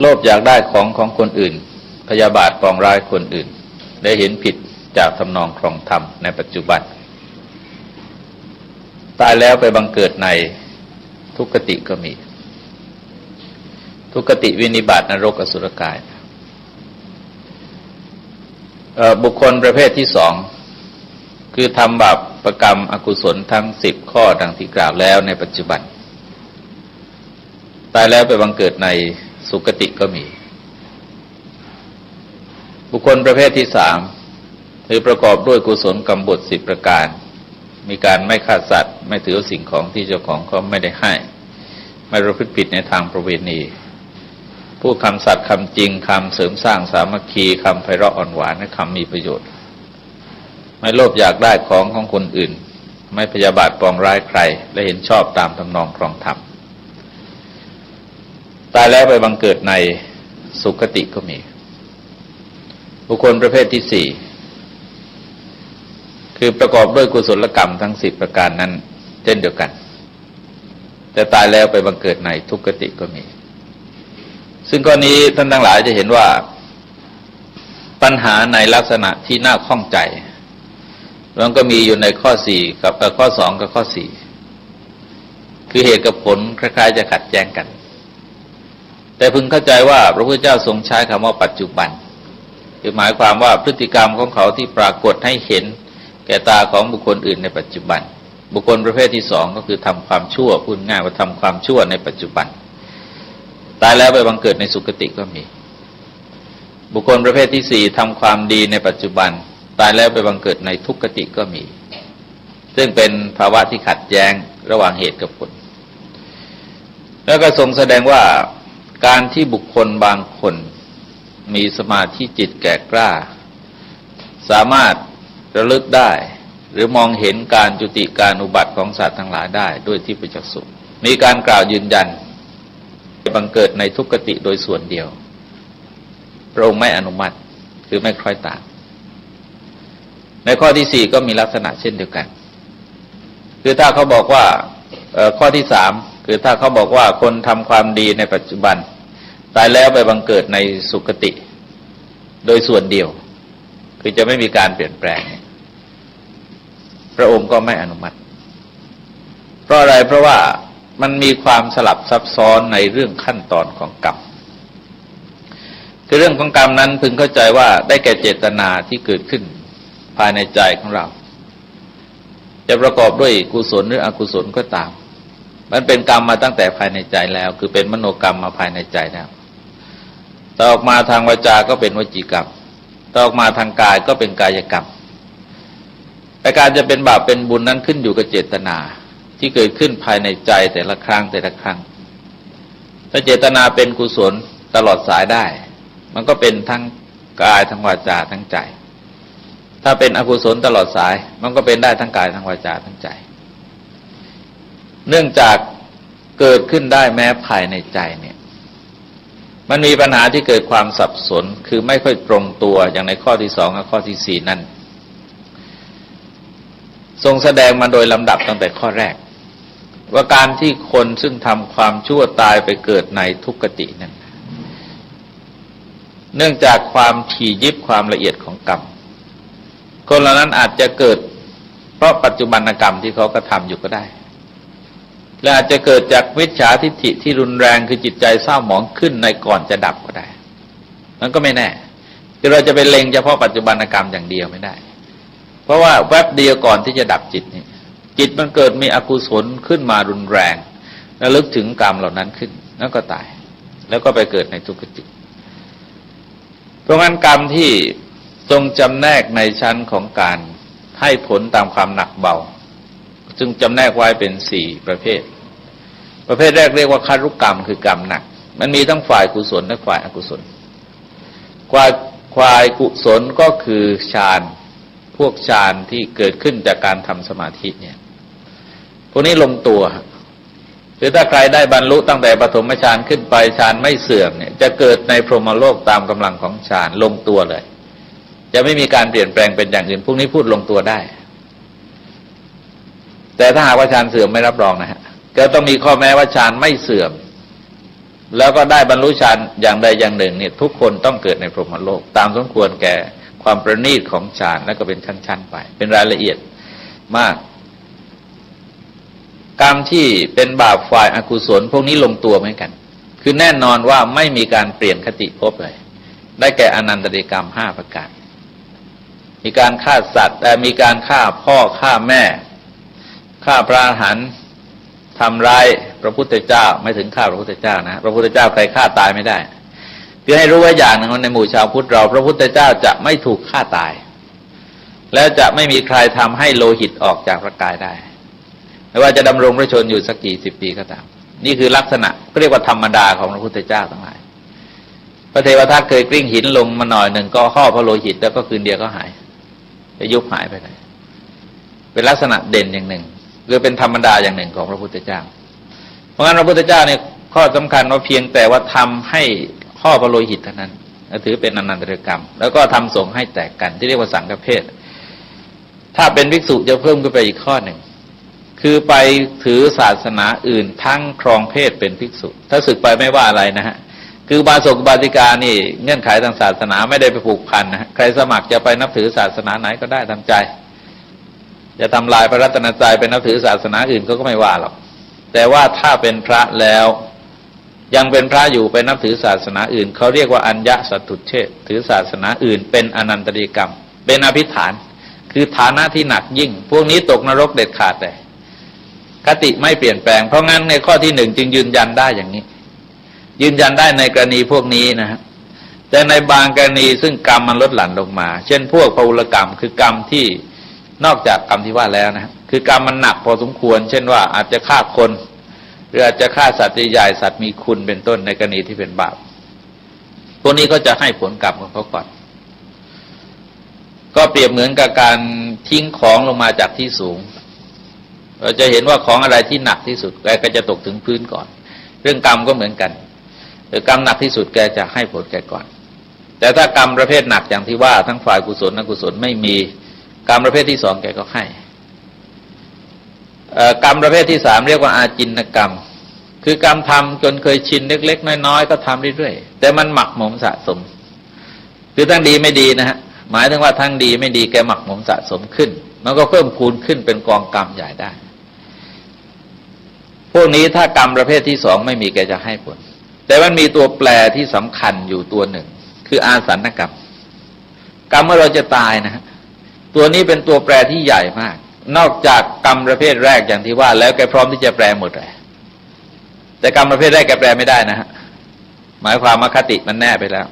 โลภอยากได้ของคนอื่นพยาบาทปองร้ายคนอื่นได้เห็นผิดจากทำนองครองธรรมในปัจจุบันตายแล้วไปบังเกิดในทุกขติก็มีทุกขติวินิบาตนรกอสุรกายบุคคลประเภทที่สองคือทำบาปประกรรมอกุศลทั้ง10ข้อดังที่กล่าวแล้วในปัจจุบันตายแล้วไปบังเกิดในสุคติก็มีบุคคลประเภทที่สามคือประกอบด้วยกุศลกรรมบท10ประการมีการไม่ฆ่าสัตว์ไม่ถือสิ่งของที่เจ้าของเขาไม่ได้ให้ไม่ประพฤติผิดในทางประเวณีพูดคำสัตย์คำจริงคำเสริมสร้างสามัคคีคำไพเราะอ่อนหวานและคำมีประโยชน์ไม่โลภอยากได้ของคนอื่นไม่พยาบาทปองร้ายใครและเห็นชอบตามทำนองครองธรรมตายแล้วไปบังเกิดในสุคติก็มีบุคคลประเภทที่สี่คือประกอบด้วยกุศลกรรมทั้ง10ประการนั้นเช่นเดียวกันแต่ตายแล้วไปบังเกิดในทุกขติก็มีซึ่งข้อนี้ท่านทั้งหลายจะเห็นว่าปัญหาในลักษณะที่น่าข้องใจมันก็มีอยู่ในข้อ4กับข้อ2กับข้อ4คือเหตุกับผลคล้ายๆจะขัดแย้งกันแต่พึงเข้าใจว่าพระพุทธเจ้าทรงใช้คำว่าปัจจุบันคือหมายความว่าพฤติกรรมของเขาที่ปรากฏให้เห็นแก่ตาของบุคคลอื่นในปัจจุบันบุคคลประเภทที่สองก็คือทำความชั่วพูดง่ายว่าทำความชั่วในปัจจุบันตายแล้วไปบังเกิดในสุคติก็มีบุคคลประเภทที่สี่ทำความดีในปัจจุบันตายแล้วไปบังเกิดในทุกขติก็มีซึ่งเป็นภาวะที่ขัดแย้งระหว่างเหตุกับผลแล้วก็ทรงแสดงว่าการที่บุคคลบางคนมีสมาธิจิตแก่กล้าสามารถระลึกได้หรือมองเห็นการจุติการอุบัติของสัตว์ทั้งหลายได้ด้วยทิพยจักษุมีการกล่าวยืนยันบังเกิดในทุกขติโดยส่วนเดียวพระองค์ไม่อนุมัติคือไม่คล้อยตามในข้อที่สี่ก็มีลักษณะเช่นเดียวกันคือถ้าเขาบอกว่าข้อที่สามคือถ้าเขาบอกว่าคนทำความดีในปัจจุบันตายแล้วไปบังเกิดในสุคติโดยส่วนเดียวคือจะไม่มีการเปลี่ยนแปลงพระองค์ก็ไม่อนุมัติเพราะอะไรเพราะว่ามันมีความสลับซับซ้อนในเรื่องขั้นตอนของกรรมคือเรื่องของกรรมนั้นพึงเข้าใจว่าได้แก่เจตนาที่เกิดขึ้นภายในใจของเราจะประกอบด้วยกุศลหรืออกุศลก็ตามมันเป็นกรรมมาตั้งแต่ภายในใจแล้วคือเป็นมโนกรรมมาภายในใจแล้วต่อออกมาทางวาจาก็เป็นวจีกรรมต่อออกมาทางกายก็เป็นกายกรรมแต่การจะเป็นบาปเป็นบุญนั้นขึ้นอยู่กับเจตนาที่เกิดขึ้นภายในใจแต่ละครั้งแต่ละครั้งถ้าเจตนาเป็นกุศลตลอดสายได้มันก็เป็นทั้งกายทั้งวาจาทั้งใจถ้าเป็นอกุศลตลอดสายมันก็เป็นได้ทั้งกายทั้งวาจาทั้งใจเนื่องจากเกิดขึ้นได้แม้ภายในใจเนี่ยมันมีปัญหาที่เกิดความสับสนคือไม่ค่อยตรงตัวอย่างในข้อที่2กับข้อที่4นั่นทรงแสดงมาโดยลำดับตั้งแต่ข้อแรกว่าการที่คนซึ่งทำความชั่วตายไปเกิดในทุกขตินั้นเนื่องจากความถี่ยิบความละเอียดของกรรมคนเหล่านั้นอาจจะเกิดเพราะปัจจุบันกรรมที่เขากระทำอยู่ก็ได้และอาจจะเกิดจากมิจฉาทิฏฐิที่รุนแรงคือจิตใจเศร้าหมองขึ้นในก่อนจะดับก็ได้มันก็ไม่แน่คือเราจะไปเล็งเฉพาะปัจจุบันกรรมอย่างเดียวไม่ได้เพราะว่าแวบเดียวก่อนที่จะดับจิตนี่จิตมันเกิดมีอกุศลขึ้นมารุนแรงแล้วลึกถึงกรรมเหล่านั้นขึ้นแล้วก็ตายแล้วก็ไปเกิดในทุกขติเพราะงั้นกรรมที่ทรงจำแนกในชั้นของการให้ผลตามความหนักเบาจึงจำแนกไว้เป็น4ประเภทแรกเรียกว่าคารุกรรมคือกรรมหนักมันมีทั้งฝ่ายกุศลและฝ่ายอกุศลฝ่ายกุศลก็คือฌานพวกฌานที่เกิดขึ้นจากการทำสมาธิเนี่ยพวกนี้ลงตัวคือถ้าใครได้บรรลุตั้งแต่ปฐมฌานขึ้นไปฌานไม่เสื่อมเนี่ยจะเกิดในพรหมโลกตามกำลังของฌานลงตัวเลยจะไม่มีการเปลี่ยนแปลงเป็นอย่างอื่นพวกนี้พูดลงตัวได้แต่ถ้าหากว่าฌานเสื่อมไม่รับรองนะฮะก็ต้องมีข้อแม้ว่าฌานไม่เสื่อม แล้วก็ได้บรรลุฌานอย่างใดอย่างหนึ่งเนี่ยทุกคนต้องเกิดในพรหมโลกตามสมควรแก่ความประณีตของฌานแล้วก็เป็นชั้นๆไปเป็นรายละเอียดมากกรรมที่เป็นบาปฝ่ายอกุศลพวกนี้ลงตัวเหมือนกันคือแน่นอนว่าไม่มีการเปลี่ยนคติภพเลยได้แก่อนันตริยกรรม5ประการมีการฆ่าสัตว์แต่มีการฆ่าพ่อฆ่าแม่ฆ่าพระอรหันต์ทำร้ายพระพุทธเจ้าไม่ถึงฆ่าพระพุทธเจ้านะพระพุทธเจ้าใครฆ่าตายไม่ได้คือให้รู้ไว้อย่างหนึ่งในหมู่ชาวพุทธเราพระพุทธเจ้าจะไม่ถูกฆ่าตายและจะไม่มีใครทำให้โลหิตออกจากร่างกายได้ไม่ว่าจะดำรงพระชนอยู่สักกี่สิบปีก็ตามนี่คือลักษณะเรียกว่าธรรมดาของพระพุทธเจ้าทั้งหลายพระเทวทัตเคยกลิ้งหินลงมาหน่อยหนึ่งก็ห่อพระโลหิตแล้วก็คืนเดียวก็หายจะยุบหายไปเลยเป็นลักษณะเด่นอย่างหนึ่งหรือเป็นธรรมดาอย่างหนึ่งของพระพุทธเจ้าเพราะงั้นพระพุทธเจ้าเนี่ยข้อสำคัญว่าเพียงแต่ว่าทำให้ห่อพระโลหิตเท่านั้นถือเป็นอนันตริยกรรมแล้วก็ทำสงฆ์ให้แตกกันที่เรียกว่าสังฆเพศถ้าเป็นภิกษุจะเพิ่มขึ้นไปอีกข้อหนึ่งคือไปถือศาสนาอื่นทั้งครองเพศเป็นภิกษุถ้าสึกไปไม่ว่าอะไรนะฮะคือบาศกบาติกานี่เงื่อนไขทางศาสนาไม่ได้ไปผูกพันนะใครสมัครจะไปนับถือศาสนาไหนก็ได้ตามใจจะทำลายพระรัตนตรัยไปนับถือศาสนาอื่นก็ไม่ว่าหรอกแต่ว่าถ้าเป็นพระแล้วยังเป็นพระอยู่ไปนับถือศาสนาอื่นเขาเรียกว่าอัญญสัตถุเฉทถือศาสนาอื่นเป็นอนันตริยกรรมเป็นอภิฐานคือฐานะที่หนักยิ่งพวกนี้ตกนรกเด็ดขาดเลยคติไม่เปลี่ยนแปลงเพราะงั้นในข้อที่หนึ่งจึงยืนยันได้อย่างนี้ยืนยันได้ในกรณีพวกนี้นะฮะแต่ในบางกรณีซึ่งกรรมมันลดหลั่นลงมาเช่นพวกพหุลกรรมคือกรรมที่นอกจากกรรมที่ว่าแล้วนะคือกรรมมันหนักพอสมควรเช่นว่าอาจจะฆ่าคนหรืออาจจะฆ่าสัตว์ใหญ่สัตว์มีคุณเป็นต้นในกรณีที่เป็นบาปพวกนี้ก็จะให้ผลกรรมของเขาก่อนก็เปรียบเหมือนกับการทิ้งของลงมาจากที่สูงเราจะเห็นว่าของอะไรที่หนักที่สุดแกก็จะตกถึงพื้นก่อนเรื่องกรรมก็เหมือนกันกรรมหนักที่สุดแกจะให้ผลแกก่อนแต่ถ้ากรรมประเภทหนักอย่างที่ว่าทั้งฝ่ายกุศลอกุศลไม่มีกรรมประเภทที่สองแกก็ให้กรรมประเภทที่สามเรียกว่าอาจินกรรมคือกรรมทำจนเคยชินเล็กๆน้อยๆก็ทำเรื่อยๆแต่มันหมักหมมสะสมคือทั้งดีไม่ดีนะฮะหมายถึงว่าทั้งดีไม่ดีแกหมักหมมสะสมขึ้นมันก็เพิ่มพูนขึ้นเป็นกองกรรมใหญ่ได้พวกนี้ถ้ากรรมประเภทที่สองไม่มีแกจะให้ผลแต่มันมีตัวแปรที่สำคัญอยู่ตัวหนึ่งคืออาสันนกรรมกรรมเมื่อเราจะตายนะฮะตัวนี้เป็นตัวแปรที่ใหญ่มากนอกจากกรรมประเภทแรกอย่างที่ว่าแล้วแกพร้อมที่จะแปรหมดเลยแต่กรรมประเภทแรกแกแปลไม่ได้นะฮะหมายความว่าคติมันแน่ไปแล้ว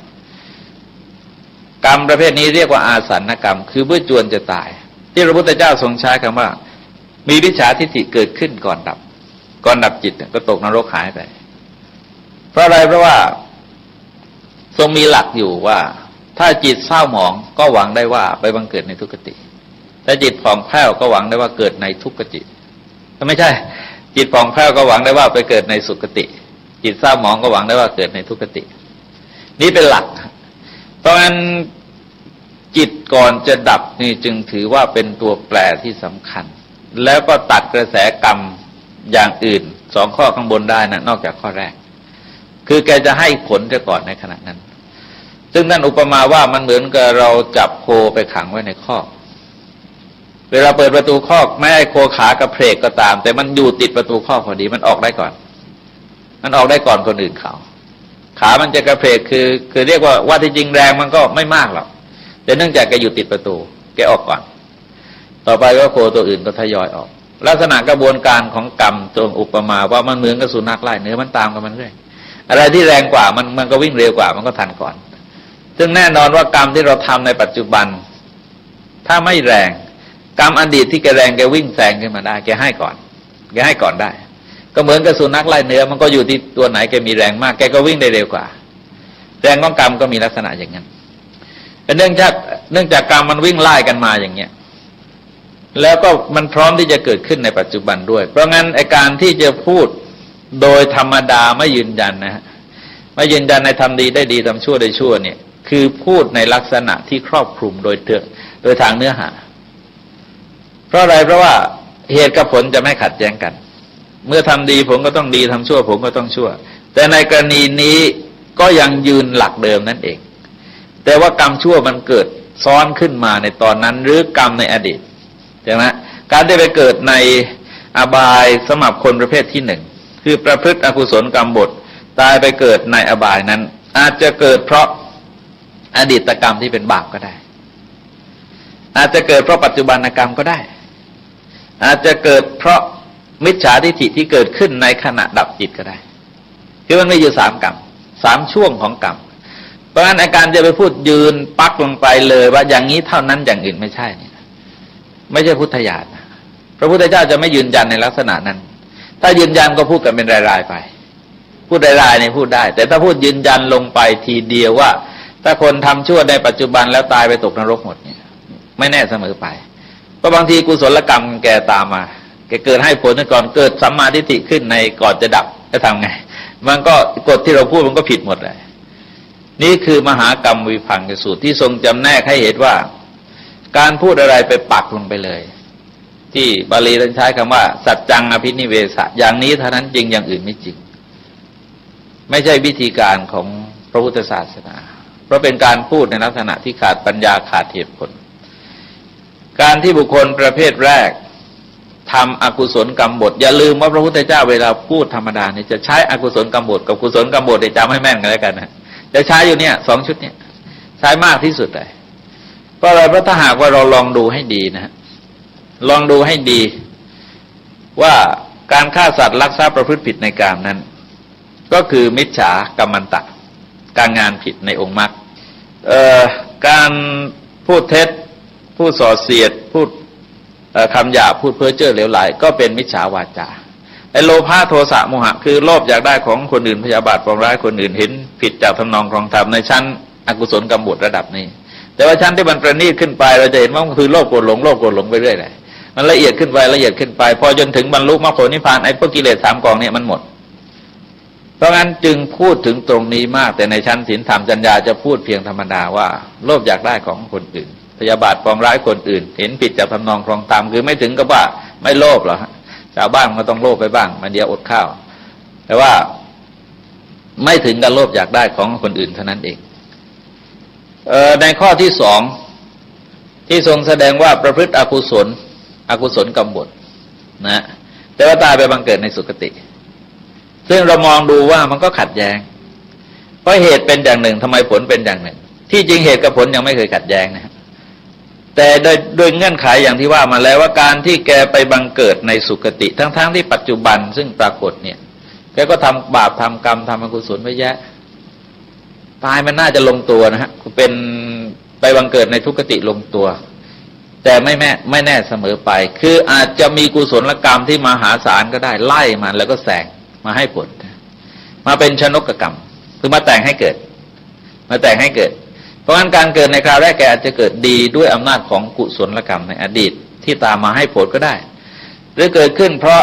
กรรมประเภทนี้เรียกว่าอาสันนกรรมคือเมื่อจวนจะตายที่พระพุทธเจ้าทรงใช้คำว่ามีวิชชาทิฏฐิเกิดขึ้นก่อนดับจิตก็ตกนรกหายไปเพราะอะไรเพราะว่าทรงมีหลักอยู่ว่าถ้าจิตเศร้าหมองก็หวังได้ว่าไปบังเกิดในทุกขติถ้าจิตผ่องแผ้วก็หวังได้ว่าเกิดในทุกขติถ้าไม่ใช่จิตผ่องแผ้วก็หวังได้ว่าไปเกิดในสุคติจิตเศร้าหมองก็หวังได้ว่าเกิดในทุกขตินี่เป็นหลักเพราะงั้นจิตก่อนจะดับนี่จึงถือว่าเป็นตัวแปรที่สำคัญแล้วก็ตัดกระแสกรรมอย่างอื่นสองข้อข้างบนได้นะนอกจากข้อแรกคือแกจะให้ผลจะก่อนในขณะนั้นซึ่งนั่นอุปมาว่ามันเหมือนกับเราจับโคไปขังไว้ในคอกเวลาเปิดประตูคอกแม้โคขากระเพกก็ตามแต่มันอยู่ติดประตูคอกพอดีมันออกได้ก่อนคนอื่นเขาขามันจะกระเพกคือเรียกว่าที่จริงแรงมันก็ไม่มากหรอกแต่เนื่องจากแกอยู่ติดประตูแกออกก่อนต่อไปก็โคตัวอื่นก็ทยอยออกลักษณะกระบวนการของกรรมตรงอุปมาว่ามันเหมือนกับสุนัขไล่เนื้อมันตามกันมันเรื่อยอะไรที่แรงกว่ามันก็วิ่งเร็วกว่ามันก็ทันก่อนซึ่งแน่นอนว่ากรรมที่เราทำในปัจจุบันถ้าไม่แรงกรรมอดีตที่แกแรงแกวิ่งแซงขึ้นมาได้แกให้ก่อนได้ก็เหมือนกับสุนัขไล่เนื้อมันก็อยู่ที่ตัวไหนแกมีแรงมากแกก็วิ่งได้เร็วกว่าแรงของกรรมก็มีลักษณะอย่างนั้นเนื่องจากกรรมมันวิ่งไล่กันมาอย่างเงี้ยแล้วก็มันพร้อมที่จะเกิดขึ้นในปัจจุบันด้วยเพราะงั้นไอ้การที่จะพูดโดยธรรมดาไม่ยืนยันนะฮะไม่ยืนยันในทำดีได้ดีทำชั่วได้ชั่วเนี่ยคือพูดในลักษณะที่ครอบคลุมโดยทางเนื้อหาเพราะอะไรเพราะว่าเหตุกับผลจะไม่ขัดแย้งกันเมื่อทำดีผลก็ต้องดีทำชั่วผลก็ต้องชั่ว แต่ในกรณีนี้ก็ยังยืนหลักเดิมนั่นเองแต่ว่ากรรมชั่วมันเกิดซ้อนขึ้นมาในตอนนั้นหรือกรรมในอดีตใช่ไหมการได้ไปเกิดในอบายสำหรับคนประเภทที่หนึ่งคือประพฤติอกุศลกรรมบทตายไปเกิดในอบายนั้นอาจจะเกิดเพราะอดีตกรรมที่เป็นบาปก็ได้อาจจะเกิดเพราะปัจจุบันกรรมก็ได้อาจจะเกิดเพราะมิจฉาทิฏฐิที่เกิดขึ้นในขณะดับจิตก็ได้คือมันมีอยู่สามกรรมสามช่วงของกรรมเพราะฉะนั้นอาการจะไปพูดยืนปักลงไปเลยว่าอย่างนี้เท่านั้นอย่างอื่นไม่ใช่เนี่ยไม่ใช่พุทธญาณพระพุทธเจ้าจะไม่ยืนยันในลักษณะนั้นถ้ายืนยันก็พูดกันเป็นรายๆไปพูดรายๆเนี่ยพูดได้แต่ถ้าพูดยืนยันลงไปทีเดียวว่าถ้าคนทำชั่วในปัจจุบันแล้วตายไปตกนรกหมดเนี่ยไม่แน่เสมอไปเพราะบางทีกุศลกรรมแกตามมาแกเกิดให้ผลก่อนเกิดสัมมาทิฏฐิขึ้นในก่อนจะดับจะทำไงมันก็กฎที่เราพูดมันก็ผิดหมดเลยนี่คือมหากรรมวิภังคสูตรที่ทรงจำแนกให้เห็นว่าการพูดอะไรไปปักลงไปเลยที่บาลีท่านใช้คำว่าสัจจังอภินิเวสะอย่างนี้เท่านั้นจริงอย่างอื่นไม่จริงไม่ใช่วิธีการของพระพุทธศาสนาเพราะเป็นการพูดในลักษณะที่ขาดปัญญาขาดเหตุผลการที่บุคคลประเภทแรกทำอกุศลกรรมบทอย่าลืมว่าพระพุทธเจ้าเวลาพูดธรรมดาเนี่ยจะใช้อกุศลกรรมบทกับกุศลกรรมบทจำให้แม่นกันแล้วกันนะจะใช้อยู่เนี่ยสองชุดเนี่ยใช้มากที่สุดเลยเพราะอะไรเพราะถ้าหากว่าเราลองดูให้ดีนะลองดูให้ดีว่าการฆ่าสัตว์ลักทรัพย์ประพฤติผิดในกามนั้นก็คือมิจฉากรรมันตะการงานผิดในองค์มรรคการพูดเท็จพูดส่อเสียดพูดคำหยาบพูดเพ้อเจ้อเหลวไหลก็เป็นมิจฉาวาจาไอ้โลภะโทสะโมหะคือโลภอยากได้ของคนอื่นพยาบาทปองร้ายคนอื่นเห็นผิดจากทำนองครองธรรมในชั้นอกุศลกรรมบทระดับนี้แต่ว่าชั้นที่มันประณีตขึ้นไปเราจะเห็นว่ามันคือโลภโกรธหลงโลภโกรธหลงไปเรื่อยเลยมันละเอียดขึ้นไปละเอียดขึ้นไปพอจนถึงบรรลุมรรคผลนิพพานไอ้พวกกิเลสสามกองเนี่ยมันหมดเพราะงั้นจึงพูดถึงตรงนี้มากแต่ในชั้นศีลธรรมจัญญาจะพูดเพียงธรรมดาว่าโลภอยากได้ของคนอื่นพยาบาทปองร้ายคนอื่นเห็นผิดจากทำนองครองธรรมคือไม่ถึงกับว่าไม่โลภหรอกชาวบ้านมันก็ต้องโลภไปบ้างมันเดียวอดข้าวแต่ว่าไม่ถึงกับโลภอยากได้ของคนอื่นเท่านั้นเองในข้อที่สองที่ทรงแสดงว่าประพฤติอกุศลกรรมบทนะแต่ว่าตายไปบังเกิดในสุคติซึ่งเรามองดูว่ามันก็ขัดแย้งเพราะเหตุเป็นอย่างหนึ่งทำไมผลเป็นอย่างหนึ่งที่จริงเหตุกับผลยังไม่เคยขัดแย้งนะแต่โดยเงื่อนไขอย่างที่ว่ามาแล้วว่าการที่แกไปบังเกิดในสุคติทั้งที่ปัจจุบันซึ่งปรากฏเนี่ยแกก็ทำบาปทำกรรมทำอกุศลไว้แยะตายมันน่าจะลงตัวนะฮะเป็นไปบังเกิดในทุกขติลงตัวแต่ไม่แน่เสมอไปคืออาจจะมีกุศลกรรมที่มหาศาลก็ได้ไล่มันแล้วก็แสงมาให้ผลมาเป็นชนกกรรมคือมาแต่งให้เกิดเพราะงั้นการเกิดในคราวแรกแกอาจจะเกิดดีด้วยอำนาจของกุศลกรรมในอดีตที่ตามมาให้ผลก็ได้หรือเกิดขึ้นเพราะ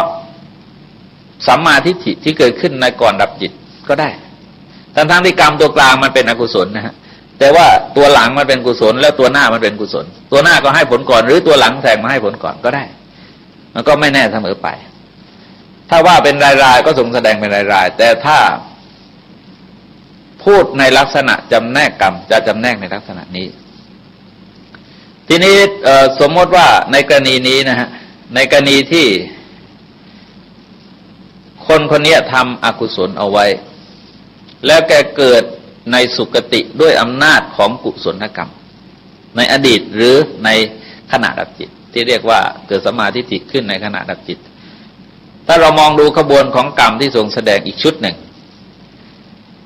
สัมมาทิฏฐิที่เกิดขึ้นในก่อนดับจิตก็ได้ทั้งที่กรรมตัวกลางมันเป็นอกุศลนะฮะแต่ว่าตัวหลังมันเป็นกุศลแล้วตัวหน้ามันเป็นกุศลตัวหน้าก็ให้ผลก่อนหรือตัวหลังแทงมาให้ผลก่อนก็ได้มันก็ไม่แน่เสมอไปถ้าว่าเป็นรายๆก็ทรงแสดงเป็นรายๆแต่ถ้าพูดในลักษณะจำแนกกรรมจะจำแนกในลักษณะนี้ทีนี้สมมติว่าในกรณีนี้นะฮะในกรณีที่คนคนนี้ทำอกุศลเอาไว้แล้วแกเกิดในสุคติด้วยอำนาจของกุศลกรรมในอดีตหรือในขณะดับจิตที่เรียกว่าเกิดสัมมาทิฏฐิขึ้นในขณะดับจิตถ้าเรามองดูขบวนของกรรมที่ทรงแสดงอีกชุดหนึ่ง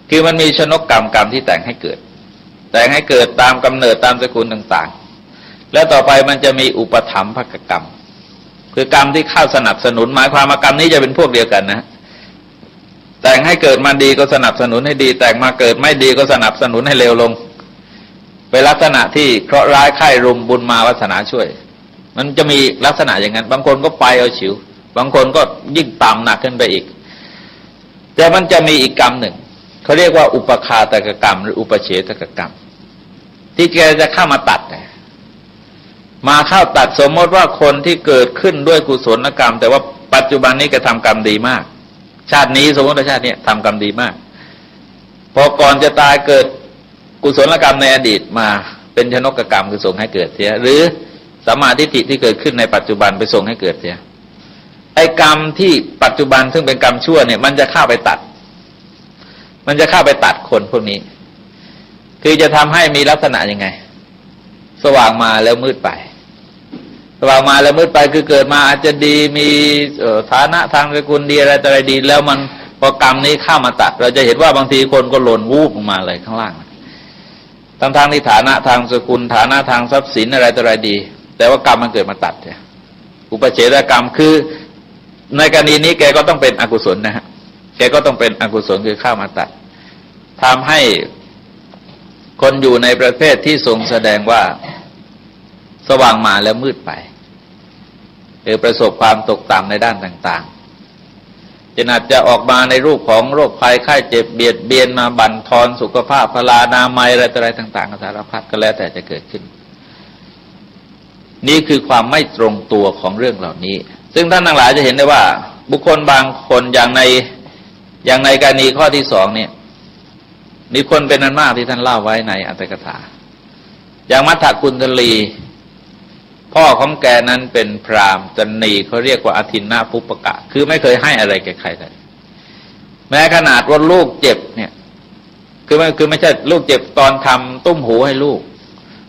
คือมันมีชนกกรรมที่แต่งให้เกิดตามกำเนิดตามสกุลต่างๆแล้วต่อไปมันจะมีอุปถัมภกกรรมคือกรรมที่เข้าสนับสนุนหมายความว่ากรรมนี้จะเป็นพวกเดียวกันนะแต่งให้เกิดมาดีก็สนับสนุนให้ดีแต่งมาเกิดไม่ดีก็สนับสนุนให้เลวลงเป็นลักษณะที่เคราะห์ร้ายไข้รุมบุญมาวาสนาช่วยมันจะมีลักษณะอย่างนั้นบางคนก็ไปเอาฉิวบางคนก็ยิ่งต่ำหนักขึ้นไปอีกแต่มันจะมีอีกกรรมหนึ่งเขาเรียกว่าอุปคาตกกรรมหรืออุปเฉทกกรรมที่แกจะเข้ามาตัดมาเข้าตัดสมมติว่าคนที่เกิดขึ้นด้วยกุศลกรรมแต่ว่าปัจจุบันนี้แกทำกรรมดีมาก ชาตินี้สมมติว่าชาตินี้ทำกรรมดีมากพอก่อนจะตายเกิดกุศลกรรมในอดีตมาเป็นชนกกรรมคือส่งให้เกิดเสียหรือสัมมาทิฏฐิที่เกิดขึ้นในปัจจุบันไปส่งให้เกิดเสียไอ้กรรมที่ปัจจุบันซึ่งเป็นกรรมชั่วเนี่ยมันจะเข้าไปตัดคนพวกนี้คือจะทำให้มีลักษณะยังไงสว่างมาแล้วมืดไปสว่างมาแล้วมืดไปคือเกิดมาอาจจะดีมีฐานะทางตระกูลดีอะไรต่ออะไรดีแล้วมันพอกรรมนี้เข้ามาตัดเราจะเห็นว่าบางทีคนก็หล่นวูบลงมาเลยข้างล่างทั้งที่ฐานะทางสกุลฐานะทางทรัพย์สินอะไรต่ออะไรดีแต่ว่ากรรมมันเกิดมาตัดเนี่ยอุปเฉทกรรมคือในกรณีนี้แกก็ต้องเป็นอกุศลนะฮะแกก็ต้องเป็นอกุศลคือเข้ามาตัดทำให้คนอยู่ในประเภทที่ทรงแสดงว่าสว่างมาแล้วมืดไปหรือประสบความตกต่ำในด้านต่างๆจะอาจจะออกมาในรูปของโรคภัยไข้เจ็บเบียดเบียนมาบั่นทอนสุขภาพพลานามัยอะไรต่ออะไรต่างๆสารพัดก็แล้วแต่จะเกิดขึ้นนี่คือความไม่ตรงตัวของเรื่องเหล่านี้ซึ่งท่านทั้งหลายจะเห็นได้ว่าบุคคลบางคนอย่างในกรณีข้อที่สองเนี่ยมีคนเป็นอันมากที่ท่านเล่าไว้ในอัตถกถาอย่างมัทธกุณฑลีพ่อของแกนั้นเป็นพราหมณ์จันนีเขาเรียกว่าอทินนาภุปกะคือไม่เคยให้อะไรแก่ใครเลยแม้ขนาดว่าลูกเจ็บเนี่ยคือไม่ใช่ลูกเจ็บตอนทำตุ้มหูให้ลูก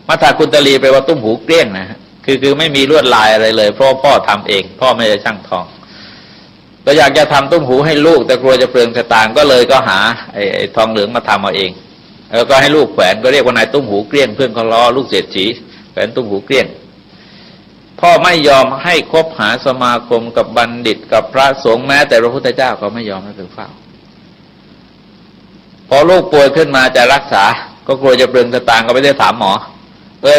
มัทธกุณฑลีแปลว่าตุ้มหูเกลี้ยงนะคือไม่มีลวดลายอะไรเลยเพราะพ่อทำเองพ่อไม่ได้ช่างทองก็อยากจะทำตุ้มหูให้ลูกแต่กลัวจะเปลืองสตางค์ก็เลยก็หาไอ้ทองเหลืองมาทำเอาเองแล้วก็ให้ลูกแขวนก็เรียกว่านายตุ้มหูเกลี้ยงเพื่อนเขาล้อลูกเศรษฐีแขวนตุ้มหูเกลี้ยงพ่อไม่ยอมให้คบหาสมาคมกับบัณฑิตกับพระสงฆ์แม้แต่พระพุทธเจ้าก็ไม่ยอมให้ไปเฝ้าพอลูกป่วยขึ้นมาจะรักษาก็กลัวจะเปลืองสตางค์ก็ไม่ได้ถามหมอ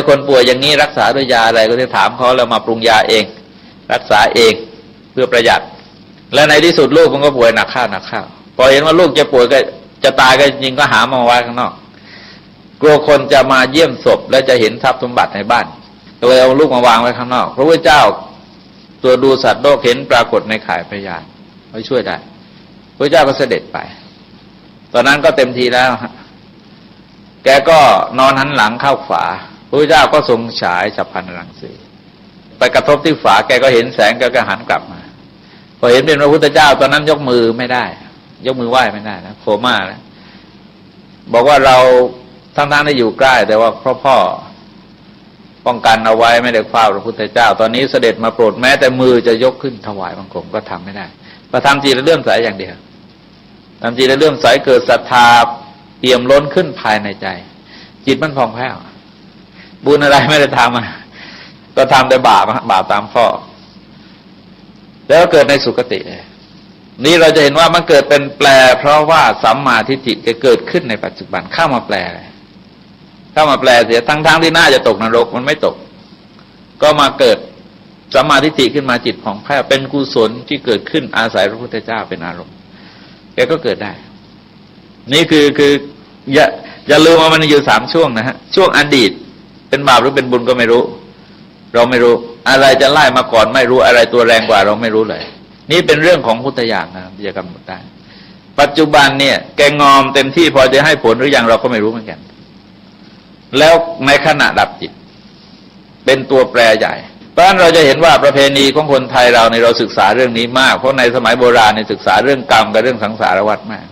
คนป่วยอย่างนี้รักษาด้วยยาอะไรก็ได้ถามเขาแล้วมาปรุงยาเองรักษาเองเพื่อประหยัดและในที่สุดลูกมันก็ป่วยหนักข้าวพอเห็นว่าลูกจะป่วยก็จะตายก็จริงก็หามาไว้ข้างนอกกลัวคนจะมาเยี่ยมศพและจะเห็นทรัพย์สมบัติในบ้านก็เลยเอาลูกมาวางไว้ข้างนอกพระพุทธเจ้าตัวดูสัตว์โลกเห็นปรากฏในข่ายพยานเขาช่วยได้พระเจ้าก็เสด็จไปตอนนั้นก็เต็มทีแล้วแกก็นอนหันหลังเข้าฝาพระพุทธเจ้าก็ทรงฉายฉัพพรรังสีไปกระทบที่ฝาแกก็เห็นแสงแกก็หันกลับมาพอเห็นเป็นพระพุทธเจ้าตอนนั้นยกมือไม่ได้ยกมือไหว้ไม่ได้นะโคม่าแล้วบอกว่าเราทั้งได้อยู่ใกล้แต่ว่าพ่อป้องกันเอาไว้ไม่ได้เฝ้าพระพุทธเจ้าตอนนี้เสด็จมาโปรดแม้แต่มือจะยกขึ้นถวายบังคมก็ทำไม่ได้พอทำจิตเลื่อมใสอย่างเดียวทำจิตเลื่อมใสเกิดศรัทธาเปี่ยมล้นขึ้นภายในใจจิตมันผ่องแผ้วบุญอะไรไม่ได้ทำก็ทำแต่บาปตามพ่อแล้วเกิดในสุคตินี่เราจะเห็นว่ามันเกิดเป็นแปลเพราะว่าสัมมาทิฏฐิจะเกิดขึ้นในปัจจุบันเข้ามาแปลเสียทั้งที่น่าจะตกนรกมันไม่ตกก็มาเกิดสัมมาทิฏฐิขึ้นมาจิตผ่องแผ้วเป็นกุศลที่เกิดขึ้นอาศัยพระพุทธเจ้าเป็นอารมณ์แกก็เกิดได้นี่คืออย่าลืมว่ามันอยู่3ช่วงนะฮะช่วงอดีตเป็นบาปหรือเป็นบุญก็ไม่รู้เราไม่รู้อะไรจะไล่มาก่อนไม่รู้อะไรตัวแรงกว่าเราไม่รู้เลยนี่เป็นเรื่องของพุทธญาณนะที่จะกำหนดได้ปัจจุบันเนี่ยแกงอมเต็มที่พอจะให้ผลหรือยังเราก็ไม่รู้เหมือนกันแล้วในขณะดับจิตเป็นตัวแปรใหญ่เพราะฉะนั้นเราจะเห็นว่าประเพณีของคนไทยเราในเราศึกษาเรื่องนี้มากเพราะในสมัยโบราณในศึกษาเรื่องกรรมกับเรื่องสังสารวัฏมาก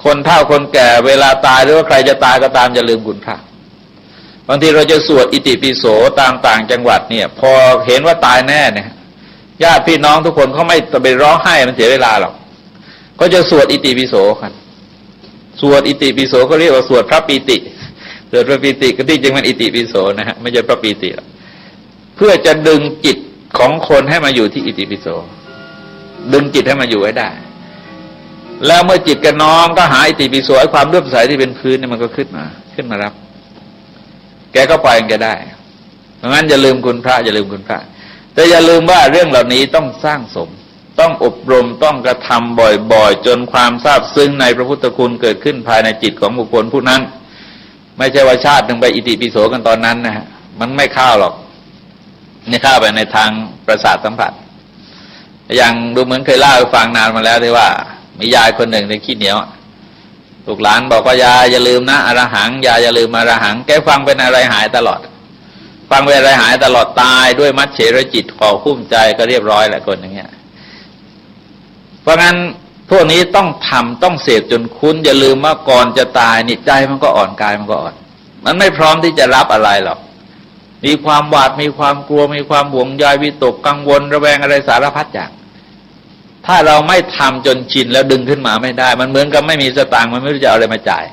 คนเฒ่าคนแก่เวลาตายหรือว่าใครจะตายก็ตามอย่าลืมคุณพระบางทีเราจะสวดอิติปิโสตามต่างจังหวัดเนี่ยพอเห็นว่าตายแน่เนี่ยญาติพี่น้องทุกคนเขาไม่ไปร้องไห้มันเสียเวลาหรอกก็จะสวดอิติปิโสกันสวดอิติปิโสก็เรียกว่าสวดพระปีติสวดพระปีติก็ที่จริงมันอิติปิโสนะฮะไม่ใช่พระปีติเพื่อจะดึงจิตของคนให้มาอยู่ที่อิติปิโสดึงจิตให้มาอยู่ให้ได้แล้วเมื่อจิตกับน้อมก็หาอิติปิโสความเลื่อมใสที่เป็นพื้นเนี่ยมันก็ขึ้นมารับแกก็ปล่อยแกได้เพราะงั้นอย่าลืมคุณพระอย่าลืมคุณพระแต่อย่าลืมว่าเรื่องเหล่านี้ต้องสร้างสมต้องอบรมต้องกระทำบ่อยๆจนความซาบซึ้งในพระพุทธคุณเกิดขึ้นภายในจิตของบุคคลผู้นั้นไม่ใช่ว่าชาติหนึ่งไปอิติปิโสกันตอนนั้นนะฮะมันไม่เข้าหรอกนี่เข้าไปในทางประสาทสัมผัส อย่างดูเหมือนเคยเล่าให้ฟังนานมาแล้วที่ว่ามียายคนหนึ่งในขี้เหนียวลูกหลานบอกว่ายายอย่าลืมนะอรหังยายอย่าลืมอรหังแกฟังเป็นอะไรหายตลอดฟังเป็นอะไรหายตลอดตายด้วยมัจเฉรจิตห่อคุ้มใจก็เรียบร้อยแหละคนอย่างเงี้ยเพราะงั้นพวกนี้ต้องทำต้องเสพจนคุ้นอย่าลืมว่าก่อนจะตายนี่ใจมันก็อ่อนกายมันก็อ่อนมันไม่พร้อมที่จะรับอะไรหรอกมีความหวาดมีความกลัวมีความห่วงใยวิตกกังวลระแวงอะไรสารพัดอย่างถ้าเราไม่ทำจนชินแล้วดึงขึ้นมาไม่ได้มันเหมือนกับไม่มีสตางค์มันไม่รู้จะเอาอะไรมาจ่าย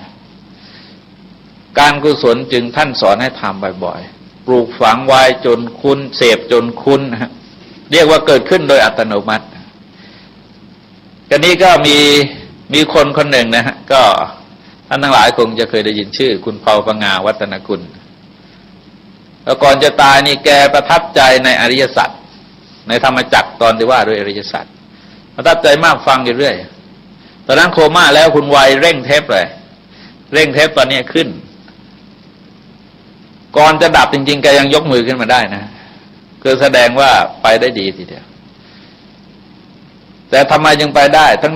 การกุศลจึงท่านสอนให้ทำบ่อยๆปลูกฝังไว้จนคุ้นเสพจนคุ้นนะเรียกว่าเกิดขึ้นโดยอัตโนมัติกันนี้ก็มีคนคนหนึ่งนะฮะก็ท่านทั้งหลายคงจะเคยได้ยินชื่อคุณเผาปังงาวัฒนกุลแล้วก่อนจะตายนี่แกประทับใจในอริยสัจในธรรมจักรตอนที่ว่าด้วยอริยสัจประทับใจมากฟังอยู่เรื่อยตอนนั้นโคม่าแล้วคุณวัยเร่งเทปเลยเร่งเทปตอนนี้ขึ้นก่อนจะดับจริงๆแกยังยกมือขึ้นมาได้นะคือแสดงว่าไปได้ดีทีเดียวแต่ทำไมยังไปได้ทั้ง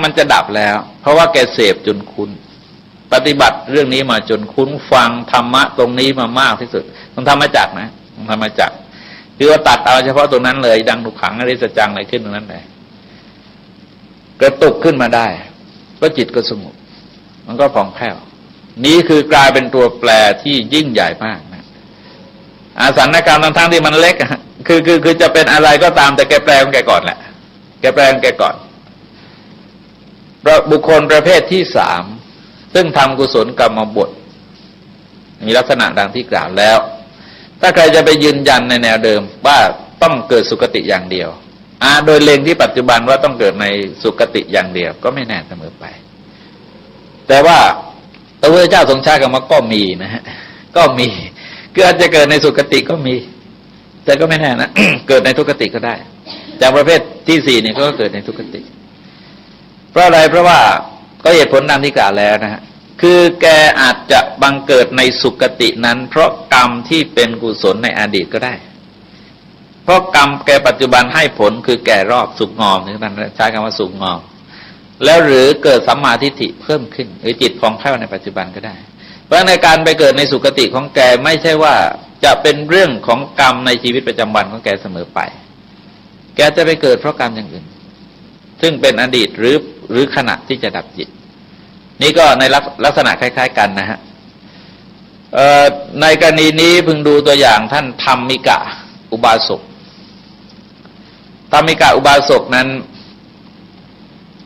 มันจะดับแล้วเพราะว่าแกเสพจนคุ้นปฏิบัติเรื่องนี้มาจนคุ้นฟังธรรมะตรงนี้มามากที่สุดต้องทำมาจากนะต้องทำมาจากคือว่าตัดเอาเฉพาะตรงนั้นเลยดังทุกขังอริสจังอะไรขึ้นตรงนั้นเลยกระตุกขึ้นมาได้ก็จิตก็สงบมันก็ผ่องแผ้วนี้คือกลายเป็นตัวแปรที่ยิ่งใหญ่มากนะอาสันกรรมทั้งที่มันเล็กคือจะเป็นอะไรก็ตามแต่แกแปลของแกก่อนแหละแกแปลของแกก่อนบุคคลประเภทที่สามซึ่งทำกุศลกรรมบทมีลักษณะดังที่กล่าวแล้วถ้าใครจะไปยืนยันในแนวเดิมว่าต้องเกิดสุคติอย่างเดียวโดยเล็งที่ปัจจุบันว่าต้องเกิดในสุคติอย่างเดียวก็ไม่แน่เสมอไปแต่ว่าพระพุทธเจ้าทรงใช้คำว่าก็มีนะฮะก็มีคืออาจจะเกิดในสุคติก็มีแต่ก็ไม่แน่นะ เกิดในทุกขติก็ได้จากประเภทที่สี่นี่ก็เกิดในทุกขติเพราะอะไรเพราะว่าก็เหตุผลดังที่กล่าวแล้วนะฮะคือแกอาจจะบังเกิดในสุคตินั้นเพราะกรรมที่เป็นกุศลในอดีตก็ได้เพราะกรรมแกปัจจุบันให้ผลคือแก่รอบสุกงอมนี่ท่านใช้คำว่าสุกงอมแล้วหรือเกิดสัมมาทิฏฐิเพิ่มขึ้นหรือจิตผ่องแผ้วในปัจจุบันก็ได้เพราะในการไปเกิดในสุคติของแกไม่ใช่ว่าจะเป็นเรื่องของกรรมในชีวิตประจำวันของแกเสมอไปแกจะไปเกิดเพราะกรรมอย่างอื่นซึ่งเป็นอดีตหรือขณะที่จะดับจิตนี่ก็ในลักษณะคล้ายๆกันนะฮะในกรณีนี้พึงดูตัวอย่างท่านธรรมิกะอุบาสกธรรมิกะอุบาสกนั้น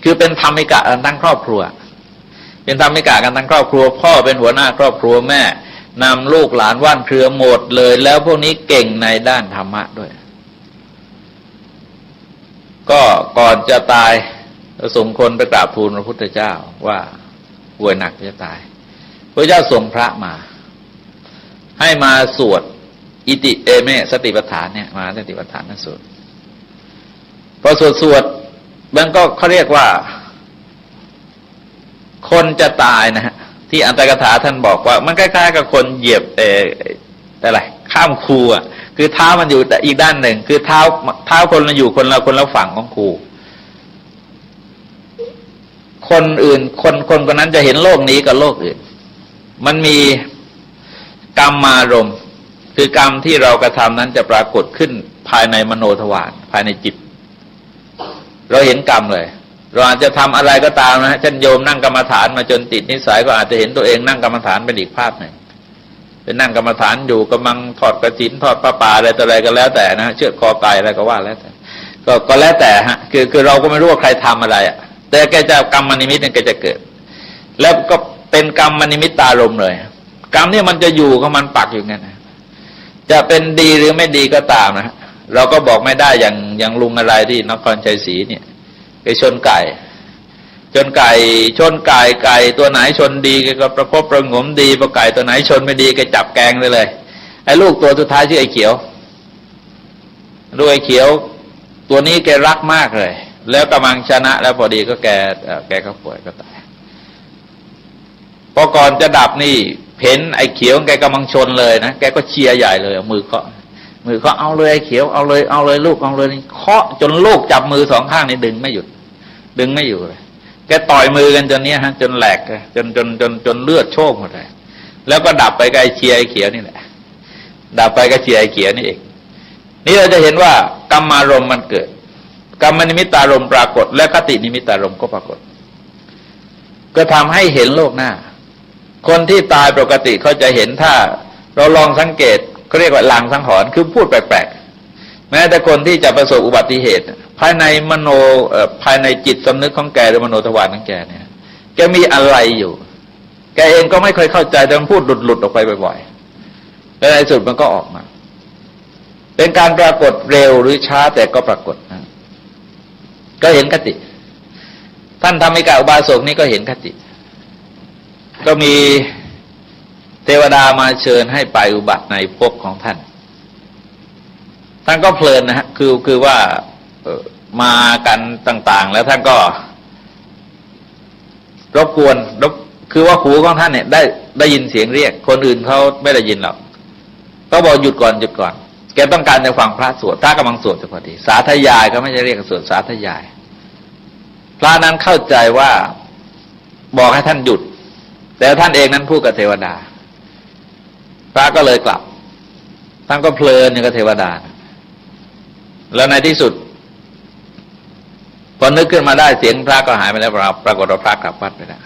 คือเป็นธรรมิกะกันทั้งครอบครัวเป็นธรรมิกะกันทั้งครอบครัวพ่อเป็นหัวหน้าครอบครัวแม่นำลูกหลานว่านเครือหมดเลยแล้วพวกนี้เก่งในด้านธรรมะด้วยก็ก่อนจะตายส่งคนไปกราบทูลพระพุทธเจ้าว่าป่วยหนักจะตายพระเจ้าส่งพระมาให้มาสวดอิติเอเมสติปัฏฐานเนี่ยมาสติปัฏฐานนั่นสวดพอสวดมันก็เขาเรียกว่าคนจะตายนะฮะที่อัตถกถาท่านบอกว่ามันคล้ายๆกับคนเหยียบแต่อะไรข้ามคูอ่ะคือเท้ามันอยู่แต่อีกด้านหนึ่งคือเท้าคนมันอยู่คนละฝั่งของคูคนอื่นคนนั้นจะเห็นโลกนี้กับโลกอื่นมันมีกรรมมารมณ์คือกรรมที่เรากระทำนั้นจะปรากฏขึ้นภายในมโนทวารภายในจิตเราเห็นกรรมเลยเราอาจจะทำอะไรก็ตามนะฮะเช่นโยมนั่งกรรมฐานมาจนติดนิสัยก็อาจจะเห็นตัวเองนั่งกรรมฐานเป็นอีกภาพหนึ่งเป็นนั่งกรรมฐานอยู่กำลังถอดกฐินทอดผ้าป่าอะไรต่ออะไรก็แล้วแต่นะเชือดคอตายอะไรก็ว่าแล้วแต่ก็แล้วแต่ฮะคือเราก็ไม่รู้ว่าใครทำอะไรอ่ะแต่แกจะกรรมนิมิตเนี่ยแกจะเกิดแล้วก็เป็นกรรมนิมิตตารมเลยกรรมเนี่ยมันจะอยู่ของมันปักอยู่งั้นนะจะเป็นดีหรือไม่ดีก็ตามนะเราก็บอกไม่ได้อย่างลุงอะไรที่นครชัยศรีเนี่ยไปชนไก่ชนไก่ตัวไหนชนดีก็ประคบประหงมดีพอไก่ตัวไหนชนไม่ดีก็จับแกงเลยไอ้ลูกตัวสุดท้ายชื่อไอ้เขียวลูกไอ้เขียวตัวนี้แกรักมากเลยแล้วกำลังชนะแล้วพอดีก็แกก็ป่วยก็ตายพอก่อนจะดับนี่เห็นไอ้เขียวแกกำลังชนเลยนะแกก็เชียร์ใหญ่เลยเอามือเคาะ มือก็เอาเลยไอ้เขียวเอาเลยลูกเอาเลยเคาะจนลูกจับมือสองข้างนี่ดึงไม่หยุดดึงไม่อยู่เลยแกต่อยมือกันจนเนี้ยฮะจนแหลกจนเลือดโชกหมดเลยแล้วก็ดับไปกับไอ้เชียร์ไอ้เขียวนี่แหละดับไปกับเชียร์ไอ้เขียวนี่เองนี่เราจะเห็นว่ากรรมารมณ์มันเกิดกรรมนิมิตารมณ์ปรากฏและคตินิมิตารมณ์ก็ปรากฏก็ทำให้เห็นโลกหน้าคนที่ตายปกติเขาจะเห็นถ้าเราลองสังเกตเขาเรียกว่าลางสังหรณ์คือพูดแปลกๆแม้แต่คนที่จะประสบอุบัติเหตุภายในมโนภายในจิตสำนึกของแกหรือมโนทวารของแกเนี่ยแกมีอะไรอยู่แกเองก็ไม่เคยเข้าใจแต่มันพูดหลุดออกไปบ่อยๆแล้วในสุดมันก็ออกมาเป็นการปรากฏเร็วหรือช้าแต่ก็ปรากฏนะก็เห็นคติท่านธรรมิกาอุบาสกนี่ก็เห็นคติก็มีเทวดามาเชิญให้ไปอุบัติในภพของท่านท่านก็เพลินนะฮะคือว่ามากันต่างๆแล้วท่านก็รบกวนคือว่าหูของท่านเนี่ยได้ยินเสียงเรียกคนอื่นเขาไม่ได้ยินหรอกก็บอกหยุดก่อนแกต้องการจะฟังพระสวดพระกำลังสวดอยู่พอดีสาธยายก็ไม่ใช่เรียกสวดสาธยายพระนั้นเข้าใจว่าบอกให้ท่านหยุดแต่ท่านเองนั้นพูดกับเทวดาพระก็เลยกลับท่านก็เพลินอยู่กับเทวดาแล้วในที่สุดพอนึกขึ้นมาได้เสียงพระก็หายไปแล้วปรากฏว่าพระกลับวัดไปแล้ว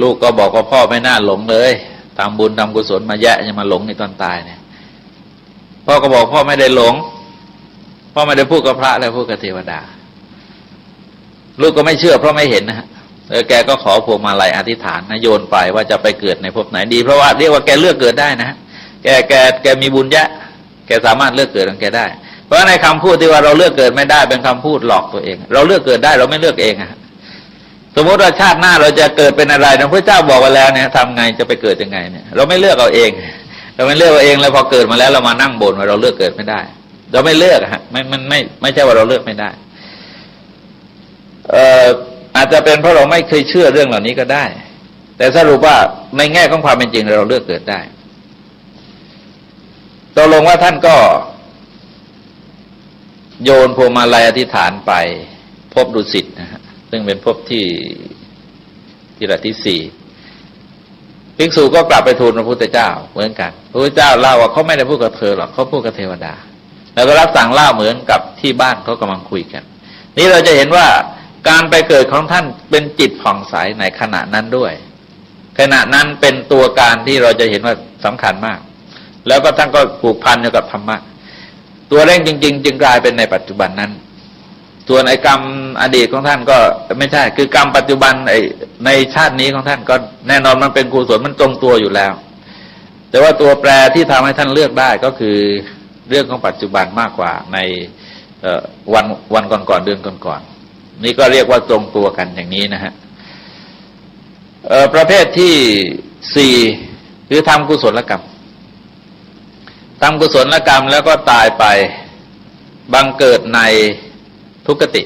ลูกก็บอกว่าพ่อไม่น่าหลงเลยทำบุญทำกุศลมาแยะยังมาหลงในตอนตายเนี่ยพ่อก็บอกพ่อไม่ได้หลงพ่อไม่ได้พูดกับพระแล้วพูดกับเทวดาลูกก็ไม่เชื่อเพราะไม่เห็นนะฮะแกก็ขอพวงมาลัยอธิษฐานนะโยนไปว่าจะไปเกิดในภพไหนดีเพราะว่าเรียกว่าแกเลือกเกิดได้นะแกมีบุญเยอะแกสามารถเลือกเกิดของแกได้เพราะในคำพูดที่ว่าเราเลือกเกิดไม่ได้เป็นคำพูดหลอกตัวเองเราเลือกเกิดได้เราไม่เลือกเองอะสมมติว่าชาติหน้าเราจะเกิดเป็นอะไรนะพระเจ้าบอกไว้แล้วเนี่ยทำไงจะไปเกิดยังไงเนี่ยเราไม่เลือกเอาเองเราไม่เลือกเอาเองแล้วพอเกิดมาแล้วเรามานั่งบ่นว่าเราเลือกเกิดไม่ได้เราไม่เลือกฮะไม่ใช่ว่าเราเลือกไม่ได้อาจจะเป็นเพราะเราไม่เคยเชื่อเรื่องเหล่านี้ก็ได้แต่สรุปว่าในแง่ของความเป็นจริงเราเลือกเกิดได้ตกลงว่าท่านก็โยนพวงมาลัยอธิษฐานไปพบดุสิตนะฮะซึ่งเป็นภพที่ระดับที่สี่ภิกษุก็กลับไปทูลพระพุทธเจ้าเหมือนกันพระพุทธเจ้าเล่าว่าเขาไม่ได้พูดกับเธอหรอกเขาพูดกับเทวดาแล้วก็รับสั่งเล่าเหมือนกับที่บ้านเขากำลังคุยกันนี่เราจะเห็นว่าการไปเกิดของท่านเป็นจิตผ่องใสในขณะนั้นด้วยขณะนั้นเป็นตัวการที่เราจะเห็นว่าสำคัญมากแล้วก็ท่านก็ผูกพันอยู่กับธรรมะตัวเร่งจริงๆจึงกลายเป็นในปัจจุบันนั้นส่วนไอ้กรรมอดีตของท่านก็ไม่ใช่คือกรรมปัจจุบันในชาตินี้ของท่านก็แน่นอนมันเป็นกุศลมันตรงตัวอยู่แล้วแต่ว่าตัวแปรที่ทำให้ท่านเลือกได้ก็คือเรื่องของปัจจุบันมากกว่าในวันก่อนๆเดือนก่อนๆนี่ก็เรียกว่าตรงตัวกันอย่างนี้นะฮะประเภทที่สี่คือทำกุศลกรรมทำกุศลกรรมแล้วก็ตายไปบังเกิดในทุกขติ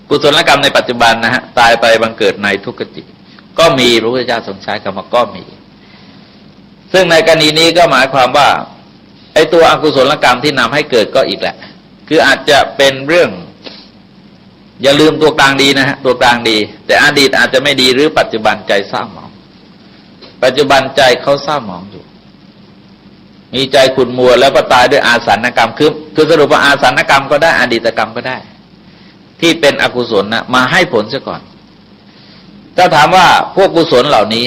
กุศลกรรมในปัจจุบันนะฮะตายไปบังเกิดในทุกขติก็มีพระพุทธเจ้าทรงใช้คำว่าก็มีซึ่งในกรณีนี้ก็หมายความว่าไอ้ตัวอกุศลกรรมที่นำให้เกิดก็อีกแหละคืออาจจะเป็นเรื่องอย่าลืมตัวกลางดีนะฮะตัวกลางดีแต่อดีตอาจจะไม่ดีหรือปัจจุบันใจเศร้าหมองปัจจุบันใจเขาเศร้าหมองอยู่มีใจขุ่นมัวแล้วก็ตายด้วยอาสันกรรมคือสรุปว่าอาสันกรรมก็ได้อดีตกรรมก็ได้ที่เป็นอกุศลนะมาให้ผลซะก่อนถ้าถามว่าพวกกุศลเหล่านี้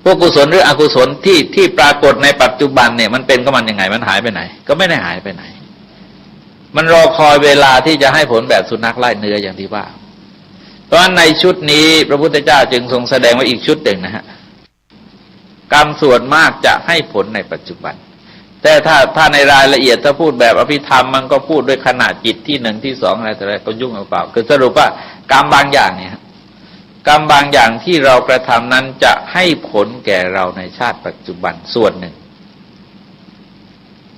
พวกกุศลหรืออกุศลที่ปรากฏในปัจจุบันเนี่ยมันเป็นก็มันยังไงมันหายไปไหนก็ไม่ได้หายไปไหนมันรอคอยเวลาที่จะให้ผลแบบสุนัขไล่เนื้ออย่างที่ว่าเพราะฉะนั้นในชุดนี้พระพุทธเจ้าจึงทรงแสดงไว้อีกชุดหนึ่งนะฮะกรรมส่วนมากจะให้ผลในปัจจุบันแต่ถ้าในรายละเอียดถ้าพูดแบบอภิธรรมมันก็พูดด้วยขนาดจิตที่หนึ่งที่สองอะไรแต่อะไรก็ยุ่งเปล่าคือสรุปว่ากรรมบางอย่างเนี่ยกรรมบางอย่างที่เรากระทำนั้นจะให้ผลแก่เราในชาติปัจจุบันส่วนหนึ่ง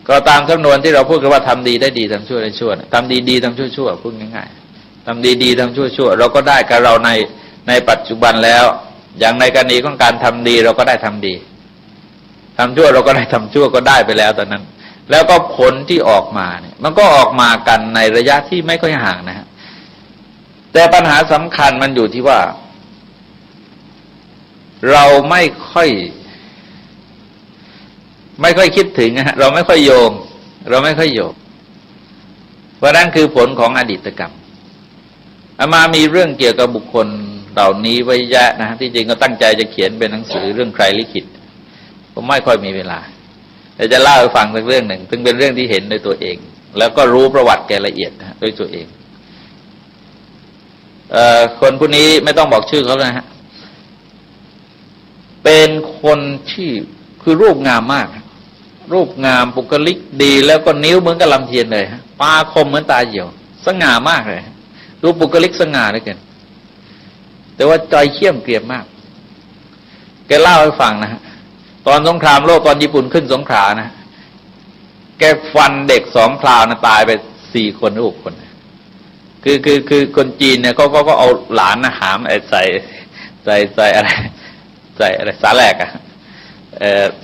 ก็ตามจำนวนที่เราพูดกันว่าทำดีได้ดีทำชั่วได้ชั่วทำดีๆทำชั่วพูดง่ายๆทำดีๆทำชั่วเราก็ได้กับเราในปัจจุบันแล้วอย่างในกรณีของการทำดีเราก็ได้ทำดีท ำชั่วเราก็ได้ทำชั่วก็ได้ไปแล้วตอนนั้น แล้วก็ผลที่ออกมาเนี่ยมันก็ออกมากันในระยะที่ไม่ค่อยห่างนะฮะแต่ปัญหาสำคัญมันอยู่ที่ว่าเราไม่ค่อยคิดถึงนะฮะเราไม่ค่อยโยงเพราะนั่นคือผลของอดีตกรรมอามามีเรื่องเกี่ยวกับบุคคลเหล่านี้ไว้เยอะนะที่จริงก็ตั้งใจจะเขียนเป็นหนังสือเรื่องใครลิขิตผมไม่ค่อยมีเวลาแต่จะเล่าให้ฟังสักเรื่องหนึ่งซึ่งเป็นเรื่องที่เห็นด้วยตัวเองแล้วก็รู้ประวัติแกละเอียดนะด้วยตัวเองคนผู้นี้ไม่ต้องบอกชื่อเขาเลยฮะเป็นคนที่คือรูปงามมากรูปงามบุคลิกดีแล้วก็นิ้วเหมือนกับลำเทียนเลยฮะปาคมเหมือนตาเหี่ยวสง่ามากเลยรูปบุคลิกสง่าด้วยกันแต่ว่าใจเขี้ยมเกรียมมากแกเล่าให้ฟังนะฮะตอนสงครามโลกตอนญี่ปุ่นขึ้นสงขลานะแกฟันเด็ก2 คราวนะตายไป4 คน6 คนคือคนจีนเนี่ยก็เอาหลานนะหามใส่อะไรสาแหลก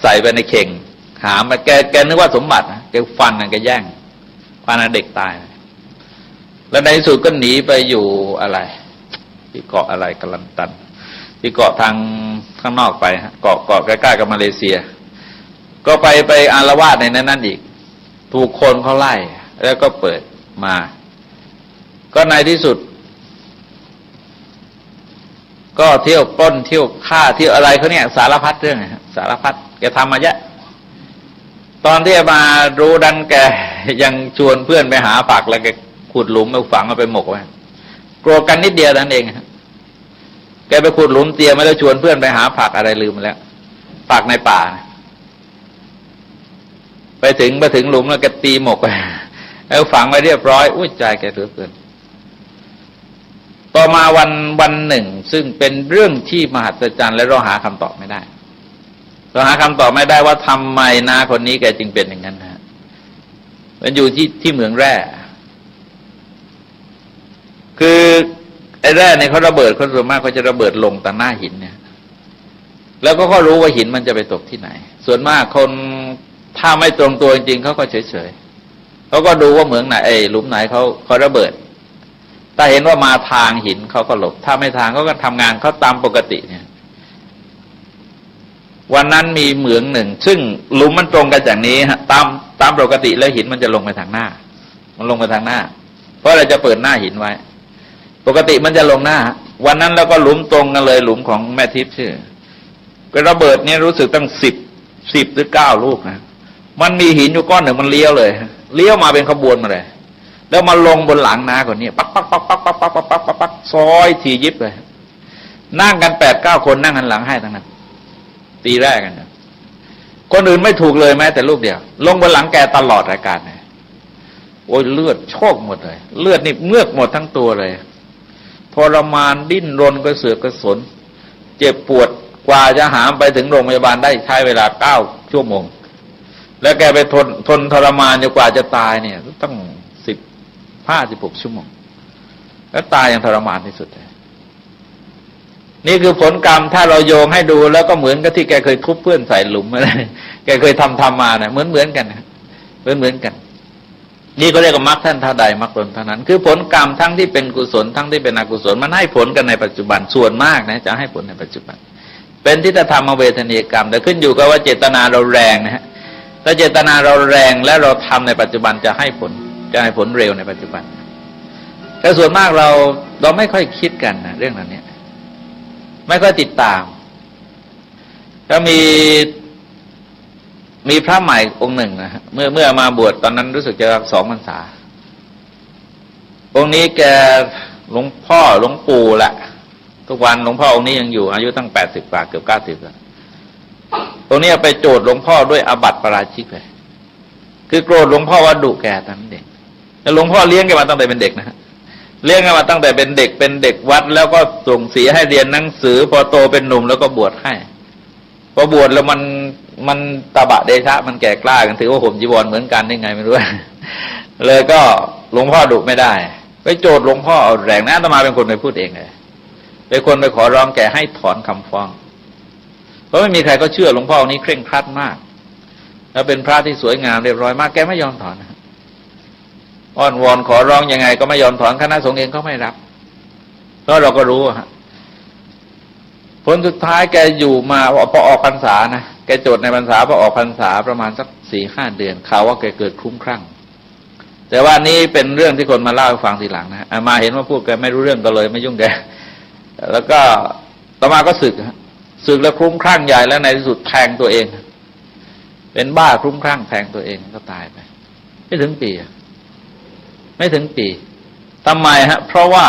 ใส่ไปในเข่งหามมาแกนึกว่าสมบัตินะแกฟันนะแกแย่งฟันนะเด็กตายแล้วในที่สุดก็หนีไปอยู่อะไรที่เกาะอะไรกะลันตันที่เกาะทางข้างนอกไปฮะเกาะใกล้ๆกับมาเลเซียก็ไปอาละวาดในนั้นอีกถูกคนเขาไล่แล้วก็เปิดมาก็ในที่สุดก็เที่ยวปล้นเที่ยวฆ่าเที่ยวอะไรเขาเนี่ยสารพัดเรื่องนะสารพัดแกทำมาเยอะตอนที่มารู้ดันแกยังชวนเพื่อนไปหาผักแล้วแกขุดหลุมเอาฝังเอาไปหมกไว้โกรธกันนิดเดียวนั่นเองแกไปขุดหลุมเตรียมไว้แล้วชวนเพื่อนไปหาผักอะไรลืมไปแล้วผักในป่าไปถึงหลุมแล้วแกตีหมกไปแล้วฝังไว้เรียบร้อยอุ้ยใจแกเหลือเกินต่อมาวันหนึ่งซึ่งเป็นเรื่องที่มหัศจรรย์และเราหาคำตอบไม่ได้ว่าทำไมนาคนนี้แกจึงเป็นอย่างนั้นฮะมันอยู่ที่เหมืองแร่คือไอ้แร่เนี่ยเขาระเบิดคนส่วนมากเขาจะระเบิดลงต่อหน้าหินเนี่ยแล้วก็รู้ว่าหินมันจะไปตกที่ไหนส่วนมากคนถ้าไม่ตรงตัวจริงๆเขาก็เฉยๆเขาก็ดูว่าเหมืองไหนหลุมไหนเขาระเบิดถ้าเห็นว่ามาทางหินเขาก็หลบถ้าไม่ทางเขาก็ทำงานเขาตามปกติเนี่ยวันนั้นมีเหมืองหนึ่งซึ่งหลุมมันตรงกันจากนี้ฮะตามปกติแล้วหินมันจะลงไปทางหน้ามันลงไปทางหน้าเพราะเราจะเปิดหน้าหินไว้ปกติมันจะลงหน้าวันนั้นแล้วก็หลุมตรงกันเลยหลุมของแม่ทิพย์ชื่อก็ระเบิดเนี่ยรู้สึกตั้ง10หรือ9 ลูกนะมันมีหินอยู่ก้อนหนึ่งมันเลี้ยวเลยเลี้ยวมาเป็นขบวนมาเลยแล้วมาลงบนหลังนาก่อนเนี่ยปักซอยทียิบเลยนั่งกัน8-9 คนนั่งกันหลังให้ทั้งนั้นตีแรกกันนะคนอื่นไม่ถูกเลยแม้แต่ลูกเดียวลงบนหลังแกตลอดรายการเลยโอ้ยเลือดโชกหมดเลยเลือดนี่เมือกหมดทั้งตัวเลยทรมานดิ้นรนกระเสือกกระสนเจ็บปวดกว่าจะหามไปถึงโรงพยาบาลได้ใช้เวลา9 ชั่วโมงแล้วแกไปทนทรมานจนกว่าจะตายเนี่ยต้อง15-16 ชั่วโมงแล้วตายอย่างทรมานที่สุดเลยนี่คือผลกรรมถ้าเราโยงให้ดูแล้วก็เหมือนกับที่แกเคยทุบเพื่อนใส่หลุมอะไรแกเคยทำมาเนี่ยเหมือนกันเหมือนกันนี่ก็เรียกว่ามรรคท่านเท่าใดมรรคตนเท่านั้นคือผลกรรมทั้งที่เป็นกุศลทั้งที่เป็นอกุศลมันให้ผลกันในปัจจุบันส่วนมากนะจะให้ผลในปัจจุบันเป็นทิฏฐธรรมเวทนียกรรมแต่ขึ้นอยู่กับว่าเจตนาเราแรงนะฮะถ้าเจตนาเราแรงและเราทำในปัจจุบันจะให้ผลเร็วในปัจจุบันแต่ส่วนมากเราไม่ค่อยคิดกันนะเรื่องนั้นเนี่ยไม่ค่อยติดตามก็มีพระใหม่องค์หนึ่งนะฮะเมื่อมาบวชตอนนั้นรู้สึกจะ2 พรรษาองค์นี้แกหลวงพ่อหลวงปู่แหละทุกวันหลวงพ่อองค์นี้ยังอยู่อายุตั้ง80 กว่าเกือบ90แล้วตรงนี้ไปโจทย์หลวงพ่อด้วยอาบัติปาราชิกเลยคือโกรธหลวงพ่อว่าดุแกตอนเด็กแต่หลวงพ่อเลี้ยงแกมาตั้งแต่เป็นเด็กนะฮะเลี้ยงแกมาตั้งแต่เป็นเด็กวัดแล้วก็ส่งเสียให้เรียนหนังสือพอโตเป็นหนุ่มแล้วก็บวชให้พอบวชแล้วมันตบะเดชะมันแก่กล้ากันถือว่าห่มจีวรเหมือนกันได้ไงไม่รู้เลยก็หลวงพ่อดุไม่ได้ไปโจทย์หลวงพ่อเอาแรงนะอาตมาเป็นคนไปพูดเองเลยเป็นคนไปขอร้องแกให้ถอนคำฟ้องเพราะไม่มีใครก็เชื่อหลวงพ่อนี้เคร่งครัดมาก แล้วเป็นพระที่สวยงามเรียบร้อยมากแกไม่ยอมถอนนะอ้อนวอนขอร้องยังไงก็ไม่ยอมถอนคณะสงฆ์เองก็ไม่รับเพราะเราก็รู้ฮะผลสุดท้ายแกอยู่มาพอออกพรรษานะแกโจทย์ในพรรษาพอออกพรรษาประมาณสัก 4-5 เดือนข่าวว่าแกเกิดคลุ้มคลั่งแต่ว่านี้เป็นเรื่องที่คนมาเล่าให้ฟังทีหลังนะมาเห็นว่าพวกแกไม่รู้เรื่องก็เลยไม่ยุ่งแกแล้วก็ต่อมาก็สึกแล้วคลุ้มคลั่งใหญ่แล้วในที่สุดแทงตัวเองเป็นบ้าคลุ้มคลั่งแทงตัวเองก็ตายไปไม่ถึงปีทำไมฮะเพราะว่า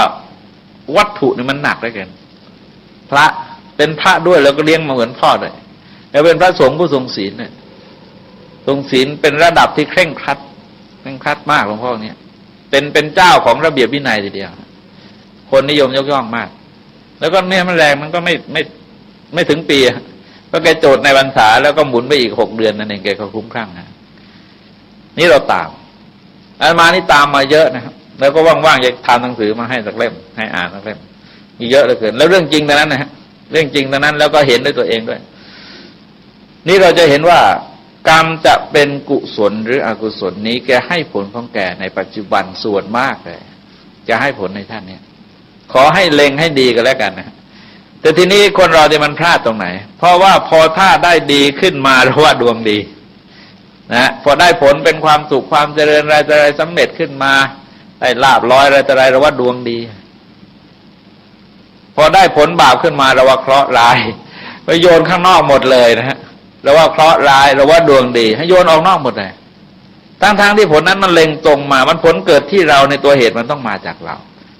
วัตถุนี่มันหนักเหลือเกินพระเป็นพระด้วยแล้วก็เลี้ยงมาเหมือนพ่อเลยแล้วเป็นพระสงฆ์ผู้ทรงศีลเนี่ยทรงศีลเป็นระดับที่เคร่งครัดมากหลวงพ่อเนี่ยเป็นเจ้าของระเบียบวินัยทีเดียวคนนิยมยกย่องมากแล้วก็เนี่ยมันแรงมันก็ไม่ถึงปีก็แกโจทย์ในพรรษาแล้วก็หมุนไปอีก6 เดือนนั่นเองแกก็คลุ้มคลั่งนะนี่เราตามอาตมานี่ตามมาเยอะนะครับแล้วก็ว่างๆจะทำหนังสือมาให้สักเล่มให้อ่านสักเล่มมีเยอะเหลือเกินแล้วเรื่องจริงแต่นั้นนะฮะเรื่องจริงแต่นั้นแล้วก็เห็นด้วยตัวเองด้วยนี่เราจะเห็นว่ากรรมจะเป็นกุศลหรืออกุศลนี้แกให้ผลของแกในปัจจุบันส่วนมากเลยจะให้ผลในท่านเนี่ยขอให้เล็งให้ดีกันแล้วกันนะแต่ทีนี้คนเราเนี่ยมันพลาดตรงไหนเพราะว่าพอถ้าได้ดีขึ้นมาเราว่าดวงดีนะพอได้ผลเป็นความสุขความเจริญอะไรสำเร็จขึ้นมาได้ลาภลอยอะไรเราว่าดวงดีพอได้ผลบาปขึ้นมาเราว่าเคราะห์ร้ายไปโยนข้างนอกหมดเลยนะฮะเราว่าเคราะห์ร้ายเราว่าดวงดีให้โยนออกนอกหมดเลยทั้งที่ผลนั้นมันเล็งตรงมามันผลเกิดที่เราในตัวเหตุมันต้องมาจากเรา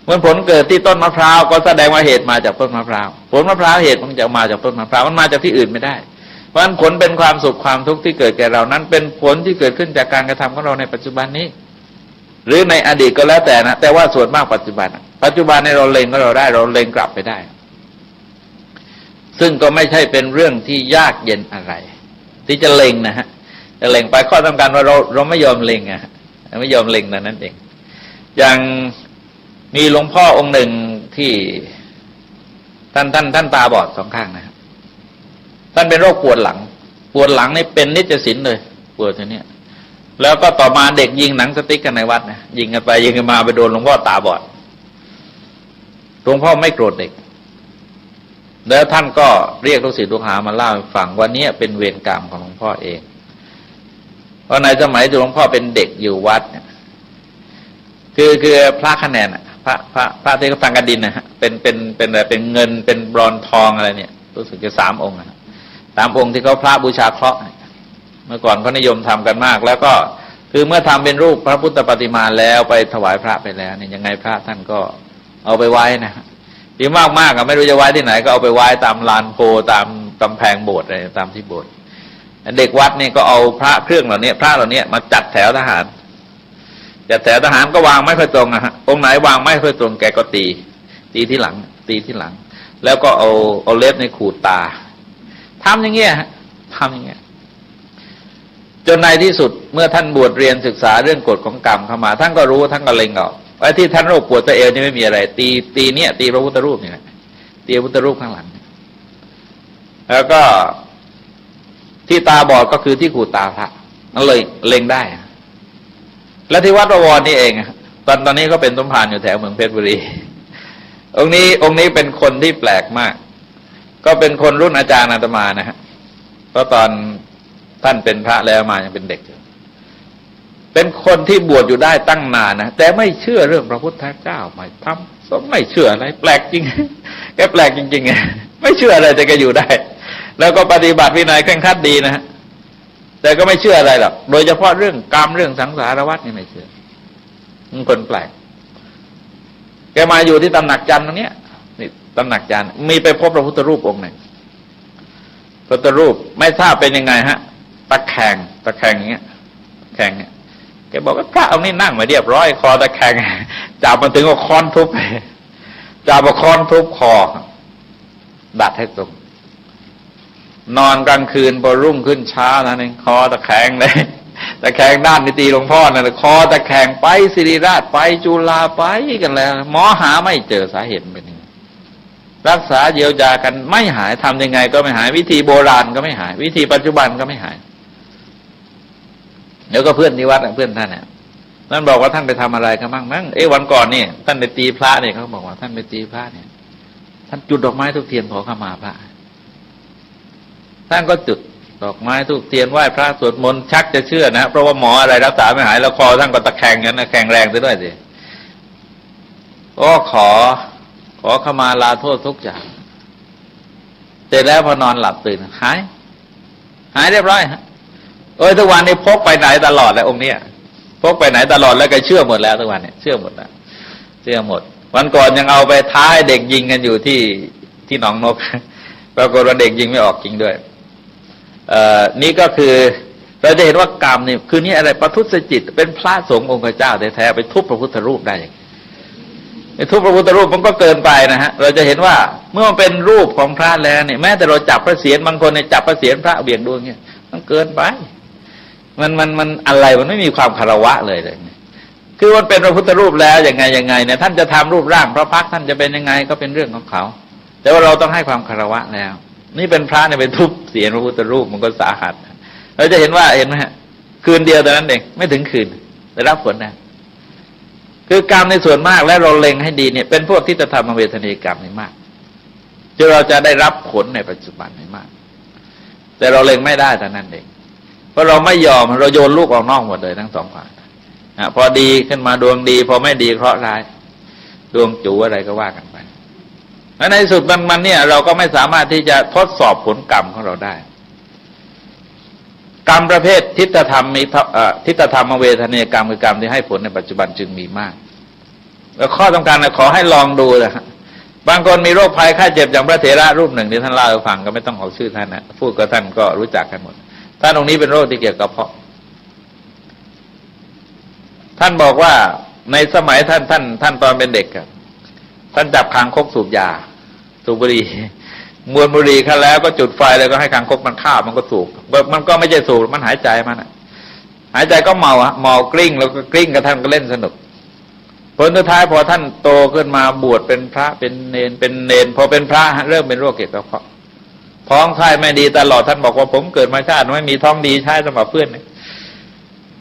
เมื่อผลเกิดที่ต้นมะพร้าวก็แสดงว่าเหตุมาจากต้นมะพร้าวผลมะพร้าวเหตุมันจะมาจากต้นมะพร้าวมันมาจากที่อื่นไม่ได้เพราะฉะนั้นผลเป็นความสุขความทุกข์ที่เกิดแก่เรานั้นเป็นผลที่เกิดขึ้นจากการกระทำของเราในปัจจุบันนี้หรือในอดีตก็แล้วแต่นะแต่ว่าส่วนมากปัจจุบันในเราเล็งก็เราได้เราเล็งกลับไปได้ซึ่งก็ไม่ใช่เป็นเรื่องที่ยากเย็นอะไรที่จะเล็งนะฮะจะเล็งไปข้อสำคัญว่าเราไม่ยอมเล็งอ่ะไม่ยอมเล็งนั่นเองอย่างมีหลวงพ่อองค์หนึ่งที่ท่านตาบอด2 ข้างนะครับท่านเป็นโรคปวดหลังนี่เป็นนิจศิลเลยปวดอย่างนี้แล้วก็ต่อมาเด็กยิงหนังสติ๊กกันในวัดนะยิงกันไปยิงกันมาไปโดนหลวงพ่อตาบอดหลวงพ่อไม่โกรธเด็กแล้วท่านก็เรียกลูกศิษย์ลูกหามาเล่าให้ฟังว่านี้เป็นเวรกรรมของหลวงพ่อเองเพราะในสมัยที่หลวงพ่อเป็นเด็กอยู่วัดเนี่ยคือพระคะแนนพระที่เขาฟังกระดินนะฮะเป็นเงินเป็นบรอนทองอะไรเนี่ยรู้สึกจะ3 องค์นะ3 องค์ที่เขาพระบูชาเคราะห์เมื่อก่อนเขานิยมทำกันมากแล้วก็คือเมื่อทำเป็นรูปพระพุทธปฏิมาแล้วไปถวายพระไปแล้วเนี่ยยังไงพระท่านก็เอาไปไว้นะดีมากไม่รู้จะไว้ที่ไหนก็เอาไปไว้ตามลานโพตามกำแพงโบสถ์อะไรตามที่โบสถ์เด็กวัดนี่ก็เอาพระเครื่องเหล่านี้พระเหล่านี้มาจัดแถวทหารก็วางไม่ค่อยตรงนะฮะองค์ไหนวางไม่ค่อยตรงแกก็ตีที่หลังแล้วก็เอาเล็บในขูดตาทำอย่างเงี้ยจนในที่สุดเมื่อท่านบวชเรียนศึกษาเรื่องกฎของกรรมเข้ามาท่านก็รู้ท่านก็เล็งออกไอ้ที่ท่านโรคปวดตะเอวนี่ไม่มีอะไรตีเนี่ยตีพระพุทธรูปนี่แหละตีพระพุทธรูปข้างหลังแล้วก็ที่ตาบอดก็คือที่ขูดตาพระนั่นเลยเล็งได้และที่วัดประวรนี่เองตอนนี้ก็เป็นสมภารอยู่แถวเมืองเพชรบุรีองค์นี้เป็นคนที่แปลกมากก็เป็นคนรุ่นอาจารย์อาตมานะฮะเพราะตอนท่านเป็นพระแล้วมายังเป็นเด็กเป็นคนที่บวชอยู่ได้ตั้งนานนะแต่ไม่เชื่อเรื่องพระพุทธเจ้าไม่เชื่ออะไรแปลกจริงแกแปลกจริงๆไม่เชื่ออะไรแต่แกอยู่ได้แล้วก็ปฏิบัติวินัยเคร่งครัดดีนะฮะแต่ก็ไม่เชื่ออะไรหรอกโดยเฉพาะเรื่องกรรมเรื่องสังสารวัฏนี่ไม่เชื่อมันคนแปลกแกมาอยู่ที่ตำหนักจันทร์ตรงเนี้ยนี่ตำหนักจันทร์มีไปพบพระพุทธรูปองค์หนึ่งพระพุทธรูปไม่ทราบเป็นยังไงฮะตะแคงอย่างเงี้ยแข็งเนี่ยแกบอกว่าพระองค์นี้นั่งมาเรียบร้อยคอตะแคงจับมันถึงเอาค้อนทุบจับเอาค้อนทุบคอดัดให้ตรงนอนกลางคืนพอรุ่งขึ้นเช้านะนี่คอตะแคงเลยตะแคงด้านนิตีหลวงพ่อนั่นแหละคอตะแคงไปศิริราชไปจุฬาไปกันแล้วหมอหาไม่เจอสาเหตุเป็นยังไงรักษาเยียวยากันไม่หายทำยังไงก็ไม่หายวิธีโบราณก็ไม่หายวิธีปัจจุบันก็ไม่หาย เดี๋ยวก็เพื่อนที่วัดเพื่อนท่านเนี่ยท่านบอกว่าท่านไปทำอะไรกันบ้างมั้งวันก่อนนี่ท่านไปตีพระเนี่ยเขาบอกว่าท่านไปตีพระเนี่ยท่านจุดดอกไม้ทุกเทียนขอขมาพระท่านก็จุดดอกไม้ทุกเทียนไหว้พระสวดมนต์ชักจะเชื่อนะเพราะว่าหมออะไรรักษาไม่หายแล้วคอท่านก็ตะแคงกันนะแข็งแรงซะด้วยสิก็ขอขมาลาโทษทุกอย่างเสร็จแล้วพอนอนหลับตื่นหายเรียบร้อยฮะทุกวันนี้พกไปไหนตลอดเลยองค์เนี้ยพกไปไหนตลอดแล้วก็เชื่อหมดแล้วทุกวันเนี่ยเชื่อหมดแล้วเชื่อหมดวันก่อนยังเอาไปท้าให้เด็กยิงกันอยู่ที่หนองนกปรากฏว่าเด็กยิงไม่ออกจริงด้วยนี่ก็คือเราจะเห็นว่ากรรมนี่คือนี่อะไรประทุษจิตเป็นพระสงฆ์องค์เจ้าแท้ๆไปทุบพระพุทธรูปได้อย่างไปทุบพระพุทธรูปมันก็เกินไปนะฮะเราจะเห็นว่าเมื่อมันเป็นรูปของพระแล้วเนี่ยแม้แต่เราจับพระเศียรบางคนเนี่ยจับพระเศียรพระเบี่ยงดวงเนี่ยมันเกินไปมันอะไรมันไม่มีความคารวะเลยคือมันเป็นพระพุทธรูปแล้วยังไงเนี่ยท่านจะทำรูปร่างพระพักตร์ท่านจะเป็นยังไงก็เป็นเรื่องของเขาแต่ว่าเราต้องให้ความคารวะแล้วนี่เป็นพระเนี่ยไปทุบเศียรพระพุทธรูปมันก็สาหัสเราจะเห็นว่าเห็นไหมฮะคืนเดียวแต่นั้นเองไม่ถึงคืนได้รับผลนะคือกรรมในส่วนมากและเราเล็งให้ดีเนี่ยเป็นพวกที่จะทำเวทนีกรรมนี่มากจนเราจะได้รับผลในปัจจุบันนี่มากแต่เราเล็งไม่ได้แต่นั้นเองเพราะเราไม่ยอมเราโยนลูกออกนอกหมดเลยทั้งสองฝ่ายพอดีขึ้นมาดวงดีพอไม่ดีเคราะห์ร้ายดวงจูอะไรก็ว่ากันไปและในสุดมันเนี่ยเราก็ไม่สามารถที่จะทดสอบผลกรรมของเราได้กรรมประเภททิฏฐธรรมมีทิฏฐธรรมเวทนีกรรมคือกรรมที่ให้ผลในปัจจุบันจึงมีมากแล้วข้อต้องการขอให้ลองดูนะบางคนมีโรคภัยไข้เจ็บอย่างพระเถระรูปหนึ่งที่ท่านเล่าให้ฟังก็ไม่ต้องเอาชื่อท่านนะพูดกับท่านก็รู้จักกันหมดท่านตรงนี้เป็นโรคที่เกี่ยวกับกระเพาะท่านบอกว่าในสมัยท่านตอนเป็นเด็กท่านจับคางคกสูบยาสูบบุหรี่มวนบุหรี่ขั้นแล้วก็จุดไฟแล้วก็ให้คางคกมันฆ่ามันก็สูบมันก็ไม่ใช่สูบมันหายใจมันหายใจก็เมากลิ้งแล้วก็กลิ้งกับท่านก็เล่นสนุกผลสุดท้ายพอท่านโตขึ้นมาบวชเป็นพระเป็นเนนพอเป็นพระเริ่มเป็นโรคเกี่ยวกับท้องไส้ไม่ดีตลอดท่านบอกว่าผมเกิดมาชาติไม่มีท้องดีใช้สำหรับเพื่อน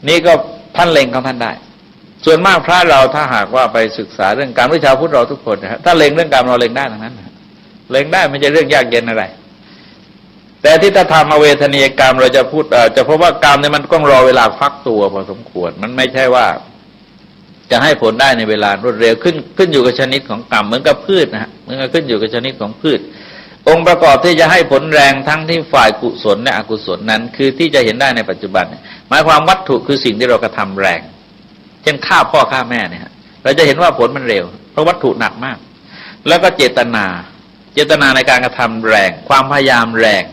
นี่ก็ท่านเล็งของท่านได้ส่วนมากพระเราถ้าหากว่าไปศึกษาเรื่องการวิชาพุทธเราทุกคนนะถ้าเล็งเรื่องกรรมเราเล็งได้ทั้งนั้นเล็งได้ไม่ใช่เรื่องยากเย็นอะไรแต่ที่ถ้าทำเวทนียกรรมเราจะพูดจะพบว่ากรรมเนี่ยมันต้องรอเวลาฟักตัวพอสมควรมันไม่ใช่ว่าจะให้ผลได้ในเวลารวดเร็วขึ้นอยู่กับชนิดของกรรมเหมือนกับพืชนะฮะเหมือนกับขึ้นอยู่กับชนิดของพืชองค์ประกอบที่จะให้ผลแรงทั้งที่ฝ่ายกุศลและอกุศลนั้นคือที่จะเห็นได้ในปัจจุบันหมายความวัตถุคือสิ่งที่เรากระทำแรงเช่นฆ่าพ่อฆ่าแม่เนี่ยเราจะเห็นว่าผลมันเร็วเพราะวัตถุหนักมากแล้วก็เจตนาในการกระทำแรงความพยายามแรง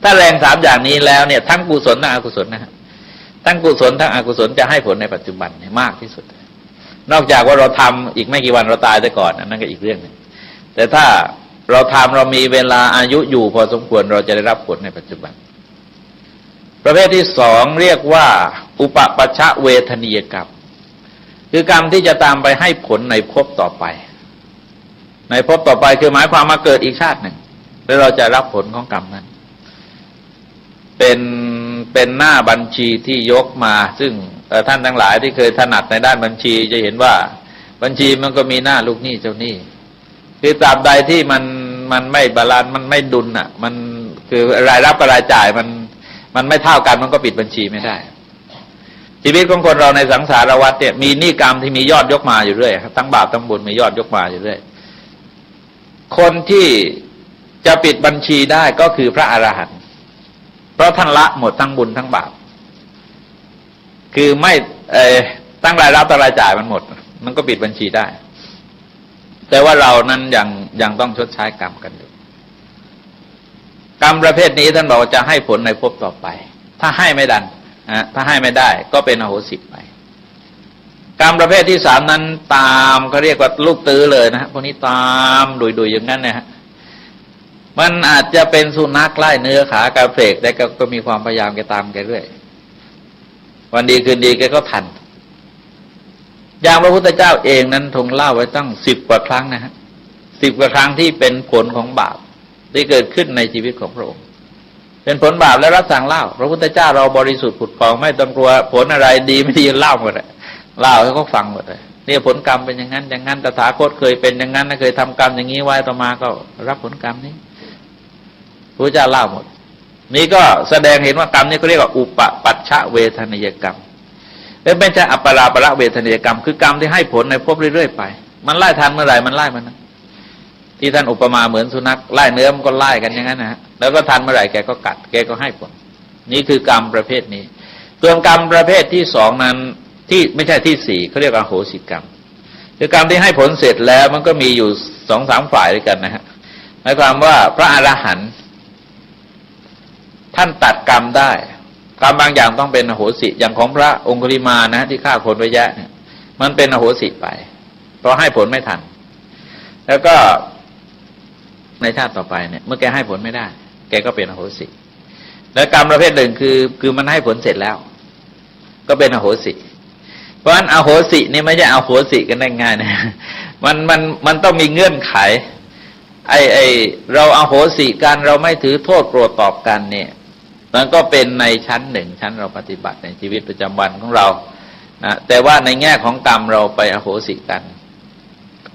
ถ้าแรงสามอย่างนี้แล้วเนี่ยทั้งกุศลและอกุศลนะฮะทั้งกุศลทั้งอกุศลจะให้ผลในปัจจุบันเนี่ยมากที่สุดนอกจากว่าเราทำอีกไม่กี่วันเราตายไปก่อนนั่นก็อีกเรื่องนึงแต่ถ้าเราทำเรามีเวลาอายุอยู่พอสมควรเราจะได้รับผลในปัจจุบันประเภทที่สองเรียกว่าอุปปัชชเวทนียกรรมคือกรรมที่จะตามไปให้ผลในภพต่อไปในภพต่อไปคือหมายความมาเกิดอีกชาติหนึ่งแล้วเราจะรับผลของกรรมนั้นเป็นหน้าบัญชีที่ยกมาซึ่งท่านทั้งหลายที่เคยถนัดในด้านบัญชีจะเห็นว่าบัญชีมันก็มีหน้าลูกหนี้เจ้าหนี้คือตราบใดที่มันไม่บาลานซ์มันไม่ดุลมันคือรายรับกับรายจ่ายมันไม่เท่ากันมันก็ปิดบัญชีไม่ได้ชีวิตของคนเราในสังสารวัฏเนี่ยมีหนี้กรรมที่มียอดยกมาอยู่เรื่อยทั้งบาปทั้งบุญมียอดยกมาอยู่เรื่อยคนที่จะปิดบัญชีได้ก็คือพระอรหันต์เพราะท่านละหมดทั้งบุญทั้งบาปคือไม่ตั้งรายรับตั้งรายจ่ายมันหมดมันก็ปิดบัญชีได้แต่ว่าเรานั้นยังต้องชดใช้กรรมกันอยู่กรรมประเภทนี้ท่านบอกว่าจะให้ผลในภพต่อไปถ้าให้ไม่ดันถ้าให้ไม่ได้ก็เป็นอโหสิไปกรรมประเภทที่สามนั้นตามเขาเรียกว่าลูกตื้อเลยนะฮะพวกนี้ตามดุยอย่างนั้นนะฮะมันอาจจะเป็นสุนัขไล่เนื้อขากระเพกแต่ก็มีความพยายามแกตามแกเรื่อยวันดีคืนดีแกก็ทันอย่างพระพุทธเจ้าเองนั้นทรงเล่าไว้ตั้ง10 กว่าครั้งนะฮะ10 กว่าครั้งที่เป็นผลของบาปที่เกิดขึ้นในชีวิตของพระองค์แ เป็นผลบาปและรับสั่งเล่าพระพุทธเจ้าเราบริสุทธิ์ผุดผ่องไม่ต้องกลัวผลอะไรดีไม่ดีเล่าหมดเลยเล่าให้เขาฟังหมดเลยนี่ผลกรรมเป็นอย่างนั้นอย่างนั้นตถาคตเคยเป็นอย่างนั้นเคยทำกรรมอย่างนี้ไว้ต่อมาก็รับผลกรรมนี้พระพุทธเจ้าเล่าหมดนี่ก็แสดงเห็นว่ากรรมนี้เขาเรียกว่าอุปปัชชเวทนิยกรรมและไม่ใช่อัปปราประเวทนิยกรรมคือกรรมที่ให้ผลในภพเรื่อยๆไปมันไล่ทันเมื่อไหร่มันไล่มันนะที่ท่านอุปมาเหมือนสุนัขไล่เนื้อมันก็ไล่กันอย่างนั้นนะฮะแล้วก็ทันเมื่อไหร่แกก็กัดแกก็ให้ผลนี่คือกรรมประเภทนี้ส่วนกรรมประเภทที่สองนั้นที่ไม่ใช่ที่สี่เขาเรียกว่าอโหสิกรรมคือกรรมที่ให้ผลเสร็จแล้วมันก็มีอยู่สองสามฝ่ายด้วยกันนะฮะหมายความว่าพระอรหันต์ท่านตัดกรรมได้กรรมบางอย่างต้องเป็นอโหสิอย่างของพระองคุลิมานะที่ฆ่าคนไว้แยะเนี่ยมันเป็นอโหสิไปเพราะให้ผลไม่ทันแล้วก็ในชาติต่อไปเนี่ยเมื่อแกให้ผลไม่ได้แกก็เป็นอโหสิและกรรมประเภทหนึ่งคือมันให้ผลเสร็จแล้วก็เป็นอโหสิเพราะฉะนั้นอโหสินี่ไม่ใช่อโหสิกันได้ง่ายนะมันต้องมีเงื่อนไขไอเราอโหสิกันเราไม่ถือโทษโกรธตอบกันเนี่ยมันก็เป็นในชั้นหนึ่งชั้นเราปฏิบัติในชีวิตประจำวันของเรานะแต่ว่าในแง่ของกรรมเราไปอโหสิกัน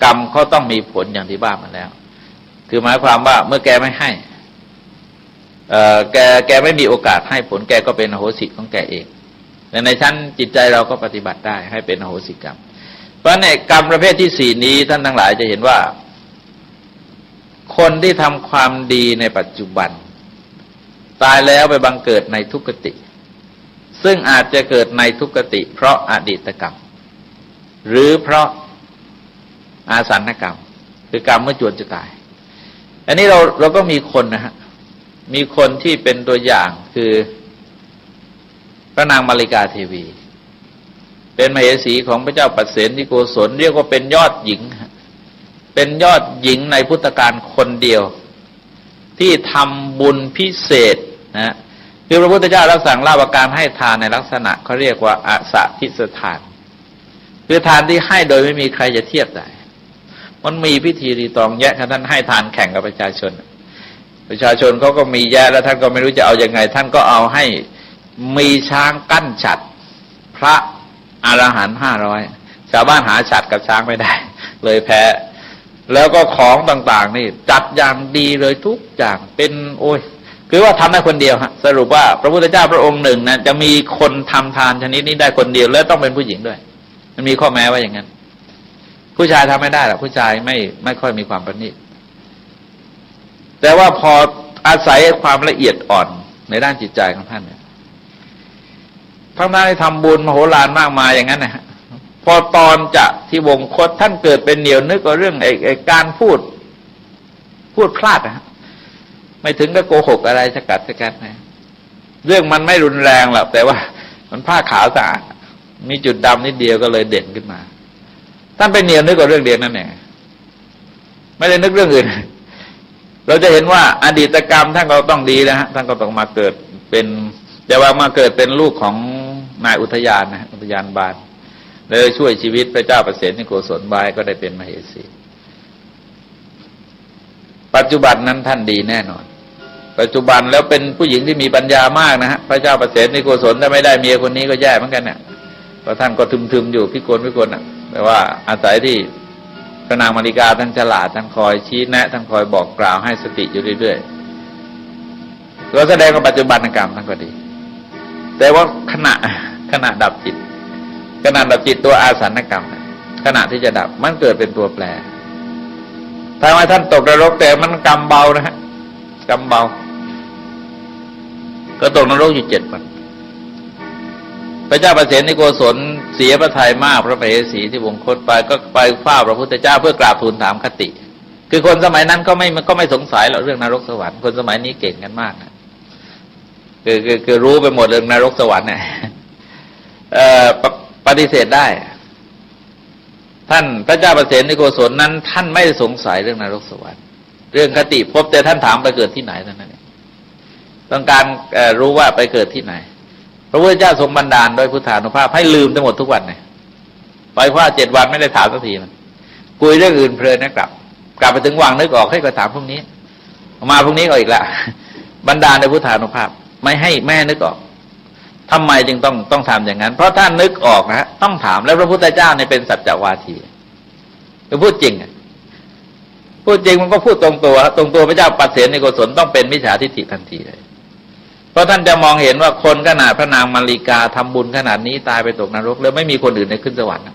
กรรมเขาต้องมีผลอย่างที่บ้ามาแล้วคือหมายความว่าเมื่อแกไม่ให้แกไม่มีโอกาสให้ผลแกก็เป็นอโหสิของแกเองแต่ในชั้นจิตใจเราก็ปฏิบัติได้ให้เป็นอโหสิกรรมเพราะในกรรมประเภทที่สี่นี้ท่านทั้งหลายจะเห็นว่าคนที่ทำความดีในปัจจุบันตายแล้วไปบังเกิดในทุกขติซึ่งอาจจะเกิดในทุกขติเพราะอดีตกรรมหรือเพราะอาสันกรรมคือกรรมเมื่อจวนจะตายอันนี้เราก็มีคนนะฮะมีคนที่เป็นตัวอย่างคือพระนางมาริกาเทวีเป็นมเหสีของพระเจ้าปัสเสนที่โกศลเรียกว่าเป็นยอดหญิงเป็นยอดหญิงในพุทธกาลคนเดียวที่ทำบุญพิเศษนะคือพระพุทธเจ้ารับสั่งเล่าว่าการให้ทานในลักษณะเขาเรียกว่าอสะพิสทานคือทานที่ให้โดยไม่มีใครจะเทียบได้มันมีพิธีรีตองแยะท่านให้ทานแข่งกับประชาชนเขาก็มีแยะแล้วท่านก็ไม่รู้จะเอาอยัางไงท่านก็เอาให้มีช้างกั้นฉัตรพระอรหันต์500ชาวบ้านหาฉัตรกับช้างไม่ได้เลยแพ้แล้วก็ของต่างๆนี่จัดอย่างดีเลยทุกอย่างเป็นโอ้ยคือว่าทำได้คนเดียวฮะสรุปว่าพระพุทธเจ้าพระองค์หนึ่งนะจะมีคนทำทานชนิดนี้ได้คนเดียวและต้องเป็นผู้หญิงด้วยมันมีข้อแม้ว่าอย่างนั้นผู้ชายทำไม่ได้หรอกผู้ชายไม่ค่อยมีความประณีตแต่ว่าพออาศัยความละเอียดอ่อนในด้านจิตใจของท่านเนี่ยทั้งนั้นได้ทำบุญมโหฬารมากมายอย่างนั้นนะฮะพอตอนจะที่วงคตท่านเกิดเป็นเหนียวนึกกับเรื่องไอ้การพูดพลาดนะฮะไม่ถึงกับโกหกอะไรสกัดนะเรื่องมันไม่รุนแรงหรอกแต่ว่ามันผ้าขาวสะอาดมีจุดดำนิดเดียวก็เลยเด่นขึ้นมาท่านเป็นเหนียวนึกกับเรื่องเดียวนั่นเองไม่ได้นึกเรื่องอื่นเราจะเห็นว่าอดีตกรรมท่านก็ต้องดีนะฮะท่านก็ต้องมาเกิดเป็นแต่ว่ามาเกิดเป็นลูกของนายอุทยานนะอุทยานบาลเลยช่วยชีวิตพระเจ้าประเสริฐโกศลบายก็ได้เป็นมเหสีปัจจุบันนั้นท่านดีแน่นอนปัจจุบันแล้วเป็นผู้หญิงที่มีปัญญามากนะฮะพระเจ้าประเสริฐโกศลถ้าไม่ได้เมียคนนี้ก็แย่เหมือนกันเนี่ยเพราะท่านก็ทึมๆอยู่พิกลน่ะแต่ว่าอาศัยที่พระนางมาริกาท่านฉลาดท่านคอยชี้แนะท่านคอยบอกกล่าวให้สติอยู่เรื่อยๆก็แสดงว่าปัจจุบันกรรมท่านก็ดีแต่ว่าขณะดับจิตตัวอาสันกรรมขณะที่จะดับมันเกิดเป็นตัวแปรทำให้ท่านตกนรกแต่มันกรรมเบานะฮะกรรมเบาก็ตกนรกอยู่7 วันพระเจ้าประเสริฐโกศลเสียพระทัยมากพระมเหสีที่วงคตไปก็ไปเฝ้าพระพุทธเจ้าเพื่อกราบทูลถามคติคือคนสมัยนั้นก็ไม่สงสัยหรอกเรื่องนรกสวรรค์คนสมัยนี้เก่งกันมากนะคือรู้ไปหมดเรื่องนรกสวรรค์เนี่ยปฏิเสธได้ท่านพระเจ้าประเสริฐโกศลนั้นท่านไม่สงสัยเรื่องนรกสวรรค์เรื่องคติภพแต่ท่านถามไปเกิดที่ไหนเท่านั้นเองต้องการรู้ว่าไปเกิดที่ไหนพระพุทธเจ้าทรงบันดาลโดยพุทธานุภาพให้ลืมทั้งหมดทุกวันเนี่ยไปว่า7 วันไม่ได้ถามสักทีมันคุยเรื่องอื่นเพลินนะกลับไปถึงวังนึกออกให้ก็ถามพรุ่งนี้มาพรุ่งนี้ก็อีกละ บันดาลในพุทธานุภาพไม่ให้นึกออกทำไมจึงต้องทำอย่างนั้นเพราะถ้านึกออกนะต้องถามแล้วพระพุทธเจ้าเนี่ยเป็นสัจจวาทีคือพูดจริงพูดจริงมันก็พูดตรงตัวพระเจ้าปัสเสนิโกศลต้องเป็นมิจฉาทิฏฐิทันทีเลยเพราะท่านจะมองเห็นว่าคนขนาดพระนางมาริกาทำบุญขนาดนี้ตายไปตกนรกแล้วไม่มีคนอื่นได้ขึ้นสวรรค์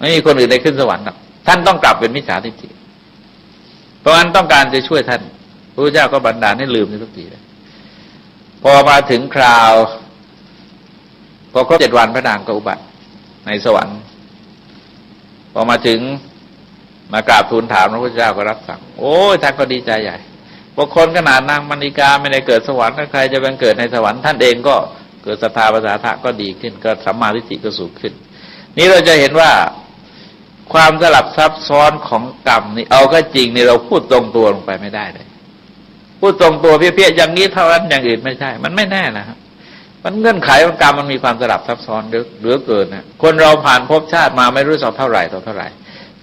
ไม่มีคนอื่นได้ขึ้นสวรรค์ท่านต้องกลับเป็นมิจฉาทิฏฐิเพราะฉะนั้นต้องการจะช่วยท่านพระพุทธเจ้าก็บันดาลให้ลืมทุกทีเลยพอมาถึงคราวพอครบ7 วันพระนางก็อุบัติในสวรรค์พอมาถึงมากราบทูลถามพระพุทธเจ้าก็รับสั่งโอ้ยท่านก็ดีใจใหญ่บางคนขนาดนางมณิกาไม่ได้เกิดสวรรค์ใครจะเป็นเกิดในสวรรค์ท่านเองก็เกิดศรัทธาภาษาทะก็ดีขึ้นก็สัมมาทิฏฐิก็สูงขึ้นนี่เราจะเห็นว่าความสลับซับซ้อนของกรรมนี่เอาก็จริงนี่เราพูดตรงตัวลงไปไม่ได้เลยพูดตรงตัวเพี้ยๆอย่างนี้เท่านั้นอย่างอื่นไม่ใช่มันไม่แน่นะครับมันเงื่อนไขของกรรมมันมีความสลับซับซ้อนเหลือเกินนะคนเราผ่านภพชาติมาไม่รู้สักเท่าไหร่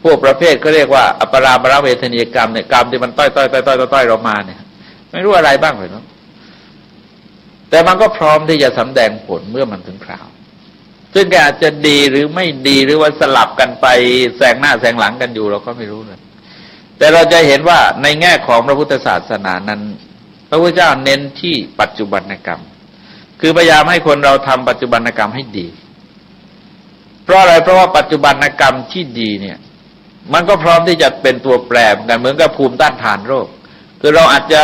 พวกประเภทก็เรียกว่าอัปปราบรเวทนียกรรมเนี่ยกรรมที่มันต้อยเรามาเนี่ยไม่รู้อะไรบ้างเลยเนาะแต่มันก็พร้อมที่จะสำแดงผลเมื่อมันถึงคราวซึ่งแกอาจจะดีหรือไม่ดีหรือว่าสลับกันไปแซงหน้าแซงหลังกันอยู่เราก็ไม่รู้เลยแต่เราจะเห็นว่าในแง่ของพระพุทธศาสนานั้นพระพุทธเจ้าเน้นที่ปัจจุบันกรรมคือพยายามให้คนเราทำปัจจุบันกรรมให้ดีเพราะอะไรเพราะว่าปัจจุบันกรรมที่ดีเนี่ยมันก็พร้อมที่จะเป็นตัวแปรเหมือนกับภูมิต้านทานโรคคือเราอาจจะ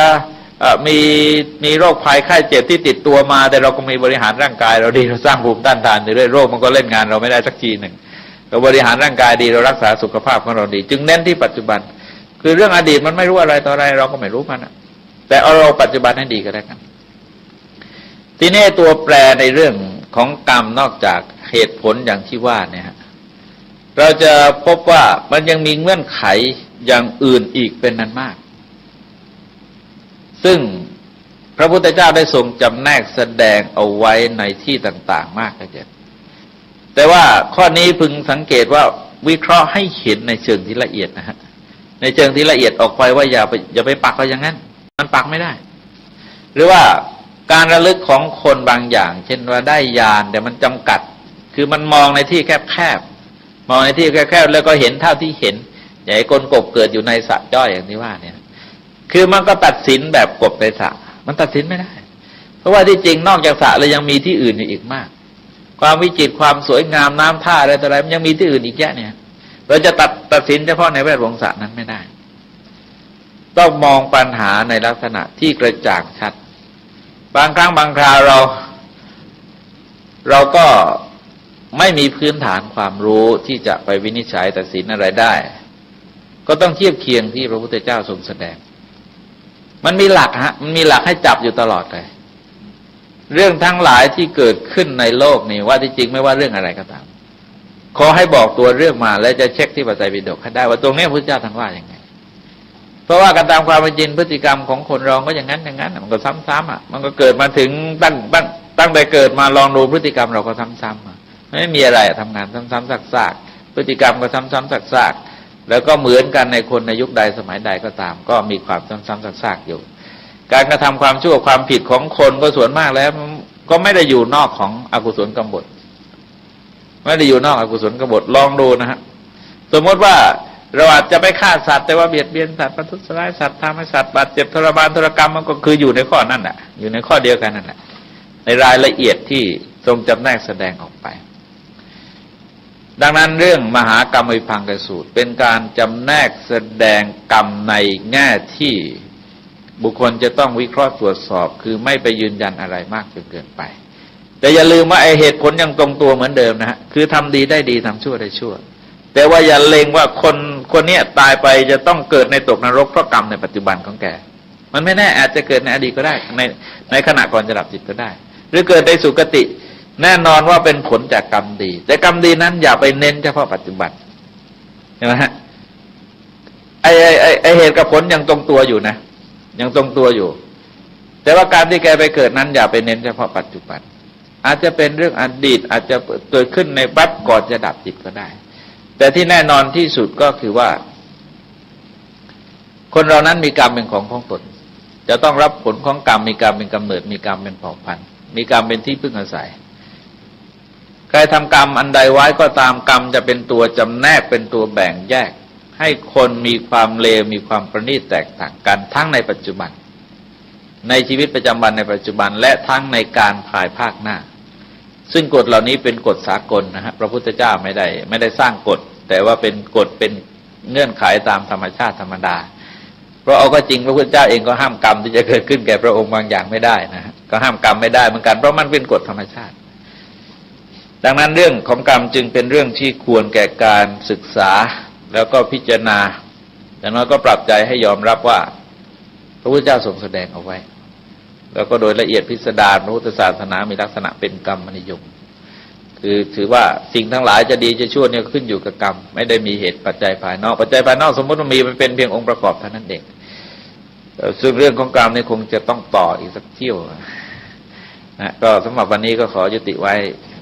มีโรคภัยไข้เจ็บที่ติดตัวมาแต่เราก็มีบริหารร่างกายเราดีเราสร้างภูมิต้านทานเรื่อยๆโรคมันก็เล่นงานเราไม่ได้สักทีหนึ่งเราบริหารร่างกายดีเรารักษาสุขภาพของเราดีจึงเน้นที่ปัจจุบันคือเรื่องอดีตมันไม่รู้อะไรต่ออะไรเราก็ไม่รู้มันแต่เอาเราปัจจุบันให้ดีก็ได้กันทีนี้ตัวแปรในเรื่องของกรรมนอกจากเหตุผลอย่างที่ว่าเนี่ยเราจะพบว่ามันยังมีเงื่อนไขอย่างอื่นอีกเป็นนั้นมากซึ่งพระพุทธเจ้าได้ทรงจำแนกแสดงเอาไว้ในที่ต่างๆมากเลยแต่ว่าข้อนี้พึงสังเกตว่าวิเคราะห์ให้เห็นในเชิงที่ละเอียดนะฮะในเชิงที่ละเอียดออกไปว่าอย่าไปปักไว้อย่างนั้นมันปักไม่ได้หรือว่าการระลึกของคนบางอย่างเช่นว่าได้ญาณแต่มันจำกัดคือมันมองในที่แคบๆมองในที่แคบๆแล้วก็เห็นเท่าที่เห็นอย่างไอ้กลกบเกิดอยู่ในสระจ้อยอย่างที่ว่าเนี่ยคือมันก็ตัดสินแบบกบในสระมันตัดสินไม่ได้เพราะว่าที่จริงนอกจากสระแล้วยังมีที่อื่นอยู่อีกมากความวิจิตรความสวยงามน้ำท่าอะไรต่ออะไรมันยังมีที่อื่นอีกเยอะเนี่ยเราจะตัดสินเฉพาะในแวดวงสระนั้นไม่ได้ต้องมองปัญหาในลักษณะที่กระจ่างชัดบางครั้งบางคราวเราก็ไม่มีพื้นฐานความรู้ที่จะไปวินิจฉัยตัดสินอะไรได้ก็ต้องเทียบเคียงที่พระพุทธเจ้าทรงแสดงมันมีหลักมันมีหลักให้จับอยู่ตลอดเลยเรื่องทั้งหลายที่เกิดขึ้นในโลกนี้ว่าที่จริงไม่ว่าเรื่องอะไรก็ตามขอให้บอกตัวเรื่องมาแล้วจะเช็คที่พระไตรปิฎกให้ได้ว่าตรงนี้พระพุทธเจ้าท่านว่าอย่างไงเพราะว่ากันตามความเป็นจริงพฤติกรรมของคนเราก็อย่างนั้นมันก็ซ้ำๆมันก็เกิดมาถึงตั้งแต่เกิดมาลองดูพฤติกรรมเราก็ซ้ำๆไม่มีอะไรทำงานซ้ำๆซากๆพฤติกรรมก็ซ้ำๆซากๆแล้วก็เหมือนกันในคนในยุคใดสมัยใดก็ตามก็มีความซ้ำๆซากๆอยู่การกระทำความชั่วความผิดของคนก็ส่วนมากแล้วก็ไม่ได้อยู่นอกของอกุศลกรรมบทไม่ได้อยู่นอกอกุศลกรรมบทลองดูนะฮะสมมติว่าเราอาจจะไปฆ่าสัตว์แต่ว่าเบียดเบียนสัตว์ประทุษร้ายสัตว์ทำให้สัตว์บาดเจ็บทรมานทรกรรมมันก็คืออยู่ในข้อนั่นแหละอยู่ในข้อเดียวกันนั่นแหละในรายละเอียดที่ทรงจำแนกแสดงออกไปดังนั้นเรื่องมหากรรมวิภังคสูตรเป็นการจำแนกแสดงกรรมในแง่ที่บุคคลจะต้องวิเคราะห์ตรวจสอบคือไม่ไปยืนยันอะไรมากจนเกินไปแต่อย่าลืมว่าไอเหตุผลยังตรงตัวเหมือนเดิมนะฮะคือทำดีได้ดีทำชั่วได้ชั่วแต่ว่าอย่าเล็งว่าคนเนี้ยตายไปจะต้องเกิดในตกนรกเพราะกรรมในปัจจุบันของแกมันไม่แน่อาจจะเกิดในอดีตก็ได้ในขณะก่อนจะดับจิตก็ได้หรือเกิดในสุคติแน่นอนว่าเป็นผลจากกรรมดีแต่กรรมดีนั้นอย่าไปเน้นเฉพาะปัจจุบันใช่ไหมฮะไอเหตุกับผลยังตรงตัวอยู่นะยังตรงตัวอยู่แต่ว่าการที่แกไปเกิดนั้นอย่าไปเน้นเฉพาะปัจจุบันอาจจะเป็นเรื่องอดีตอาจจะเกิดขึ้นในบัดก่อนจะดับจิตก็ได้แต่ที่แน่นอนที่สุดก็คือว่าคนเรานั้นมีกรรมเป็นของตน จะต้องรับผลของกรรมมีกรรมเป็นกำเนิดมีกรรมเป็นเผ่าพันธุ์มีกรรมเป็นที่พึ่งอาศัยใครทำกรรมอันใดไว้ก็ตามกรรมจะเป็นตัวจำแนกเป็นตัวแบ่งแยกให้คนมีความเลวมีความประณีตแตกต่างกันทั้งในปัจจุบันในชีวิตประจำวันในปัจจุบันและทั้งในการภายภาคหน้าซึ่งกฎเหล่านี้เป็นกฎสากลนะฮะพระพุทธเจ้าไม่ได้สร้างกฎแต่ว่าเป็นกฎเป็นเงื่อนไขตามธรรมชาติธรรมดาเพราะเอาก็จริงพระพุทธเจ้าเองก็ห้ามกรรมที่จะเกิดขึ้นแก่พระองค์บางอย่างไม่ได้นะฮะก็ห้ามกรรมไม่ได้เหมือนกันเพราะมันเป็นกฎธรรมชาติดังนั้นเรื่องของกรรมจึงเป็นเรื่องที่ควรแก่การศึกษาแล้วก็พิจารณาอย่างน้อยก็ปรับใจให้ยอมรับว่าพระพุทธเจ้าทรงแสดงเอาไว้แล้วก็โดยละเอียดพิสดารพระพุทธศาสนามีลักษณะเป็นกรรมนิยมคือถือว่าสิ่งทั้งหลายจะดีจะชั่วเนี่ยขึ้นอยู่กับกรรมไม่ได้มีเหตุปัจจัยภายนอกปัจจัยภายนอกสมมติมันมีมันเป็นเพียงองค์ประกอบเท่านั้นเองซึ่งเรื่องของกรรมเนี่ยคงจะต้องต่ออีกสักเที่ยวนะก็สำหรับวันนี้ก็ขอยุติไว้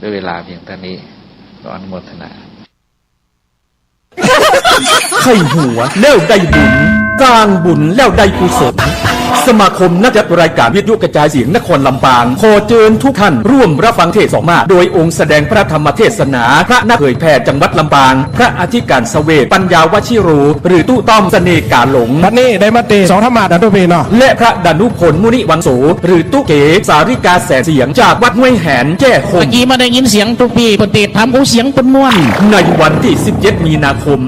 ด้วยเวลาเพียงเท่านี้ก็อนุโมทนาไข่หัวแล้วได้บุญกลางบุญแล้วได้กุศลสมาคมนักจัดรายการวิทยุกระจายเสียงนครลำปางขอเชิญทุกท่านร่วมรับฟังเทศน์สองมาโดยองค์แสดงพระธรรมเทศนาพระนักเผยแผ่จังหวัดลำปางพระอธิการเสวตปัญญาวชิโรหรือตู้ต้อมเสน่ห์กาหลงบัดนี้ได้มาเตสองธรรมะดันทุเปเนาะและพระดานุพลมุนิวังโสหรือตู้เก๋สาริกาแสนเสียงจากวัดห้วยแหนแจ้คมเมื่อกี้มาได้ยินเสียงทุกปีปฏิเทศทำกูเสียงปนม่วนในวันที่17 มีนาคม